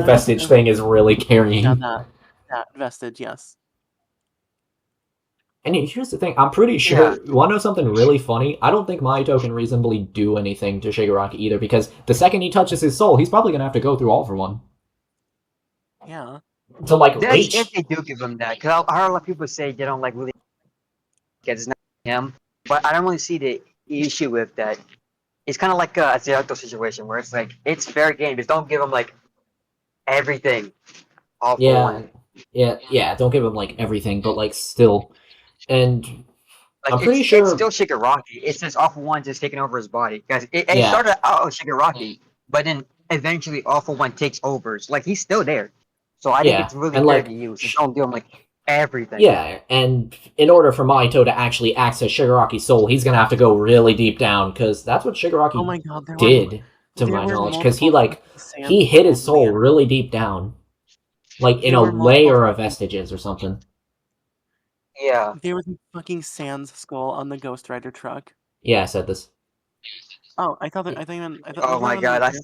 Speaker 1: vestige thing is really carrying.
Speaker 2: Yeah, that vestige, yes.
Speaker 1: And here's the thing, I'm pretty sure, you want to know something really funny? I don't think Mahito can reasonably do anything to Shigaraki either, because the second he touches his soul, he's probably going to have to go through All for One.
Speaker 2: Yeah.
Speaker 1: To like,
Speaker 4: That's
Speaker 1: reach.
Speaker 4: if they do give him that, because I heard a lot of people say they don't like really get it's not him, but I don't really see the issue with that. It's kind of like a Zerato situation where it's like it's fair game, just don't give him like everything. All for one.
Speaker 1: Yeah, don't give him like everything, but like still, and
Speaker 4: like
Speaker 1: I'm pretty sure
Speaker 4: it's still Shigaraki. It's just All for One just taking over his body because it
Speaker 1: Yeah.
Speaker 4: started out as Shigaraki, but then eventually All for One takes over. So, like he's still there. So I think
Speaker 1: Yeah,
Speaker 4: it's really
Speaker 1: and,
Speaker 4: fair
Speaker 1: like,
Speaker 4: to use. Just don't give him like everything.
Speaker 1: Yeah, and in order for Mahito to actually access Shigaraki's soul, he's gonna have to go really deep down, because that's what Shigaraki
Speaker 2: Oh my god,
Speaker 1: did, to
Speaker 2: there
Speaker 1: my
Speaker 2: were
Speaker 1: knowledge, because
Speaker 2: multiple
Speaker 1: he hit his soul really deep down. Like in
Speaker 2: There
Speaker 1: a
Speaker 2: were multiple
Speaker 1: layer of vestiges or something.
Speaker 4: Yeah.
Speaker 2: There was a fucking Sans skull on the Ghost Rider truck.
Speaker 1: Yeah, I said this.
Speaker 2: Oh, I thought I think
Speaker 4: Oh my god,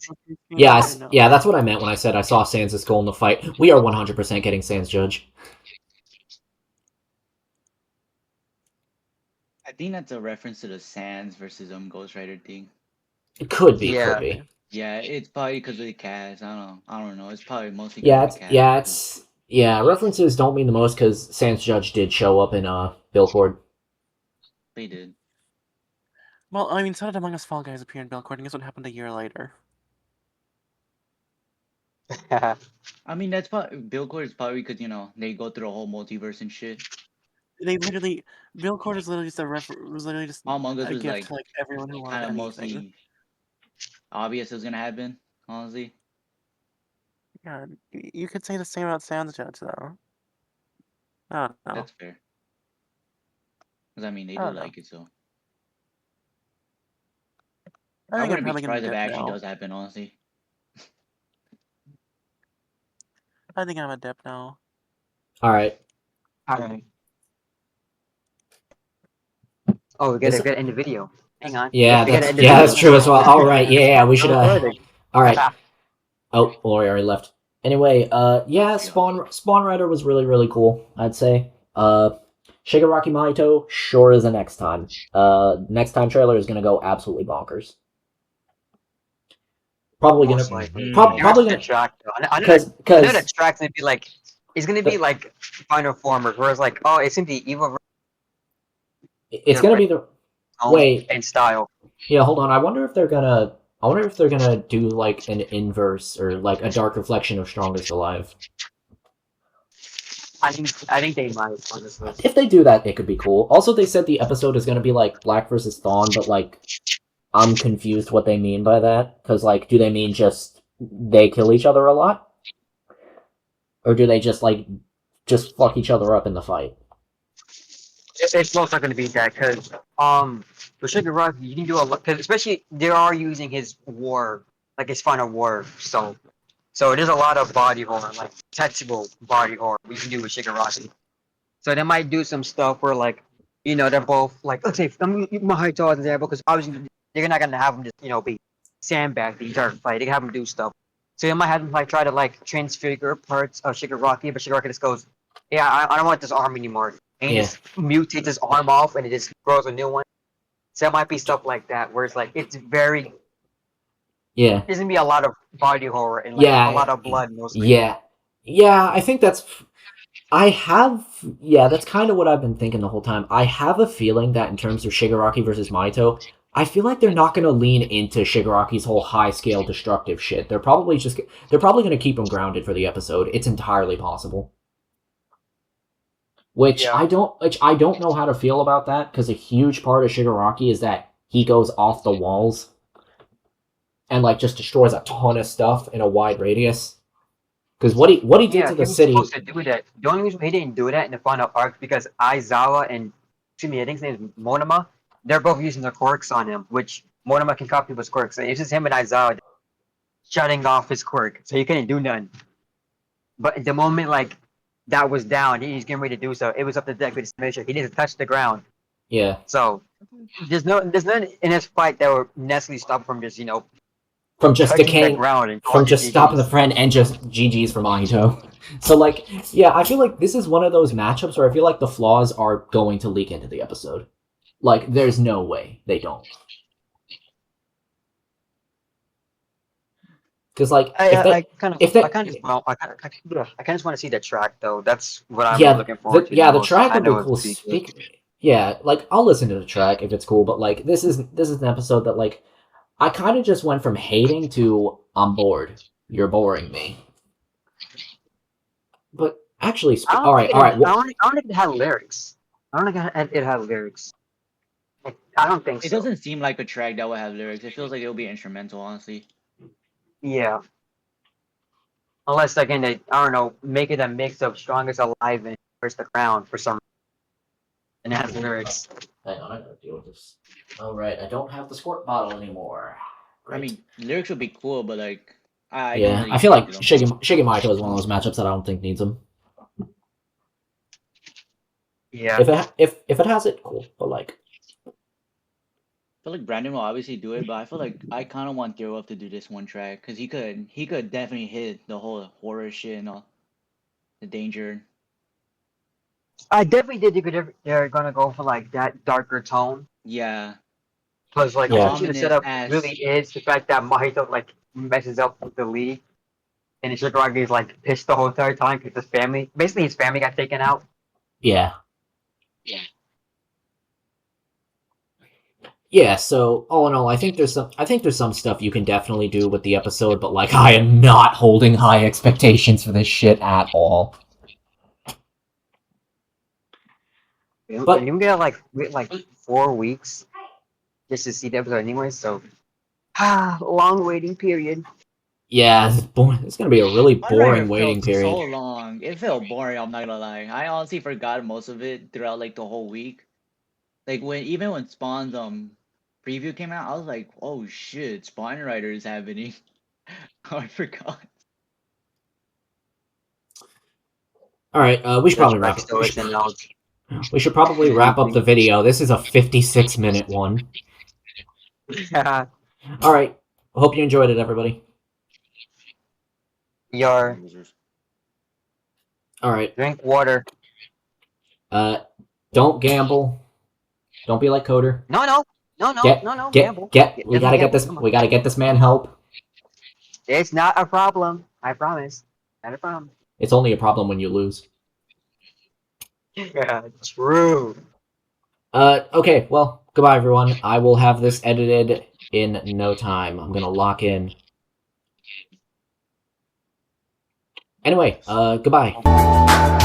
Speaker 1: Yeah, that's what I meant when I said I saw Sans' goal in the fight. We are 100% getting Sans Judge.
Speaker 10: I think that's a reference to the Sans versus Ghost Rider thing.
Speaker 1: It could be, could be.
Speaker 10: Yeah, it's probably because of the cast. I don't know. It's probably mostly
Speaker 1: Yeah,
Speaker 10: because of the cast.
Speaker 1: references don't mean the most because Sans Judge did show up in Billcord.
Speaker 10: They did.
Speaker 2: Well, I mean, so did Among Us Fall Guys appear in Billcord, and guess what happened a year later?
Speaker 10: I mean, that's probably Billcord is probably because they go through the whole multiverse and shit.
Speaker 2: They literally Billcord is literally just
Speaker 10: Among Us
Speaker 2: a
Speaker 10: was
Speaker 2: gift to like everyone who wanted
Speaker 10: kind of
Speaker 2: anything.
Speaker 10: mostly obvious it was gonna happen. Honestly.
Speaker 2: Yeah, you could say the same about Sans Judge though. I don't know.
Speaker 10: That's fair. Because I mean, they
Speaker 2: I
Speaker 10: do
Speaker 2: don't know.
Speaker 10: like it, so.
Speaker 2: I
Speaker 10: I
Speaker 2: think I'm
Speaker 10: wouldn't be
Speaker 2: probably gonna
Speaker 10: surprised if it
Speaker 2: dip
Speaker 10: actually
Speaker 2: now.
Speaker 10: does happen, honestly.
Speaker 2: I think I'm a dip now.
Speaker 1: Alright.
Speaker 4: Alright. Oh, we gotta get in the video. Hang on.
Speaker 1: Yeah, that's true as well. Alright, yeah, we should Alright. Oh, Lori already left. Anyway, yeah, Spawn Rider was really, really cool, I'd say. Shigaraki Maito sure is a next time. Next time trailer is gonna go absolutely bonkers. Probably gonna
Speaker 4: track though. I know
Speaker 1: because
Speaker 4: the track's gonna be like it's gonna be like Final Formers, whereas like it's gonna be evil.
Speaker 1: It's gonna be the wait
Speaker 4: and style.
Speaker 1: Yeah, hold on. I wonder if they're gonna do like an inverse or like a dark reflection of Strongest Alive.
Speaker 4: I think they might, honestly.
Speaker 1: If they do that, it could be cool. Also, they said the episode is gonna be like Black versus Thawne, but like I'm confused what they mean by that. Because like, do they mean just they kill each other a lot, or do they just fuck each other up in the fight?
Speaker 4: It's most not gonna be that because with Shigaraki you can do a lot, because especially they are using his war, like his final war, so there's a lot of body horror, like textual body horror we can do with Shigaraki. So they might do some stuff where like they're both like, let's say I'm Mahito as an example, because obviously they're not gonna have them just be sandbag the entire fight. They can have them do stuff. So they might have them like try to like transfigure parts of Shigaraki, but Shigaraki just goes, yeah, I don't want this arm anymore. And he just mutates his arm off and it just grows a new one. So it might be stuff like that, where it's like it's very there's gonna be a lot of body horror and like a lot of blood mostly.
Speaker 1: Yeah, I think that's that's kind of what I've been thinking the whole time. I have a feeling that in terms of Shigaraki versus Maito, I feel like they're not going to lean into Shigaraki's whole high-scale destructive shit. They're probably going to keep him grounded for the episode. It's entirely possible. Which I don't know how to feel about that, because a huge part of Shigaraki is that he goes off the walls and like just destroys a ton of stuff in a wide radius. Because what he did to the city.
Speaker 4: Supposed to do that. The only reason he didn't do that in the final arc because Aizawa and I think his name is Monoma, they're both using their quirks on him, which Monoma can copy people's quirks. So it's just him and Aizawa shutting off his quirk, so he couldn't do nothing. But at the moment like that was down, he's getting ready to do so. It was up to Deku to make sure he didn't touch the ground.
Speaker 1: Yeah.
Speaker 4: So there's none in this fight that would necessarily stop from just
Speaker 1: from just decaying, from just stopping the friend, and just GG's for Mahito. So like, yeah, I feel like this is one of those matchups where I feel like the flaws are going to leak into the episode. Like, there's no way they don't. Because like,
Speaker 4: I kind of just want to see the track though. That's what I'm looking forward to.
Speaker 1: The track would be cool. Yeah, like I'll listen to the track if it's cool, but like this is an episode that like I kind of just went from hating to I'm bored. You're boring me. But actually, all right.
Speaker 4: I don't think it had lyrics. I don't think it had lyrics. I don't think so.
Speaker 10: It doesn't seem like a track that would have lyrics. It feels like it'll be instrumental, honestly.
Speaker 4: Yeah. Unless again they, I don't know, make it a mix of Strongest Alive and Where's the Crown for some reason. And it has lyrics.
Speaker 1: Hang on, I gotta deal with this. Alright, I don't have the squirt bottle anymore. Great.
Speaker 10: I mean, lyrics would be cool, but like
Speaker 1: I feel like Shigemaito is one of those matchups that I don't think needs them.
Speaker 4: Yeah.
Speaker 1: If it has it, cool. But like,
Speaker 10: I feel like Brandon will obviously do it, but I feel like I kind of want Throw Up to do this one track because he could definitely hit the whole horror shit and all the danger.
Speaker 4: I definitely did think they're gonna go for like that darker tone.
Speaker 10: Yeah,
Speaker 4: Because like
Speaker 10: the
Speaker 1: Yeah.
Speaker 4: especially the
Speaker 10: ominous
Speaker 4: setup
Speaker 10: ass.
Speaker 4: really is the fact that Mahito like messes up with the league. And Shigaraki is like pissed the whole entire time because his family got taken out.
Speaker 1: yeah. Yeah, so all in all, I think there's some stuff you can definitely do with the episode, but like I am not holding high expectations for this shit at all. But-
Speaker 4: And you get wait like 4 weeks just to see the episode anyway, so long waiting period.
Speaker 1: Yeah, it's gonna be a really boring
Speaker 10: Unrider
Speaker 1: waiting
Speaker 10: felt
Speaker 1: period.
Speaker 10: so long. It felt boring. I'm not gonna lie. I honestly forgot most of it throughout like the whole week. Like when Spawn's preview came out, I was like, oh shit, Spawn Rider is happening. I forgot.
Speaker 1: All right, we should probably wrap
Speaker 4: Rex
Speaker 1: up.
Speaker 4: Stoics and all.
Speaker 1: We should probably wrap up the video. This is a 56-minute one. All right, hope you enjoyed it, everybody.
Speaker 4: Your
Speaker 1: All right,
Speaker 4: drink water.
Speaker 1: don't gamble. Don't be like Coder.
Speaker 4: No,
Speaker 1: Get
Speaker 4: gamble.
Speaker 1: we gotta get this. We gotta get this man help.
Speaker 4: It's not a problem. I promise. Not a problem.
Speaker 1: It's only a problem when you lose.
Speaker 4: Yeah, true.
Speaker 1: Okay, well, goodbye, everyone. I will have this edited in no time. I'm gonna lock in. Anyway, goodbye.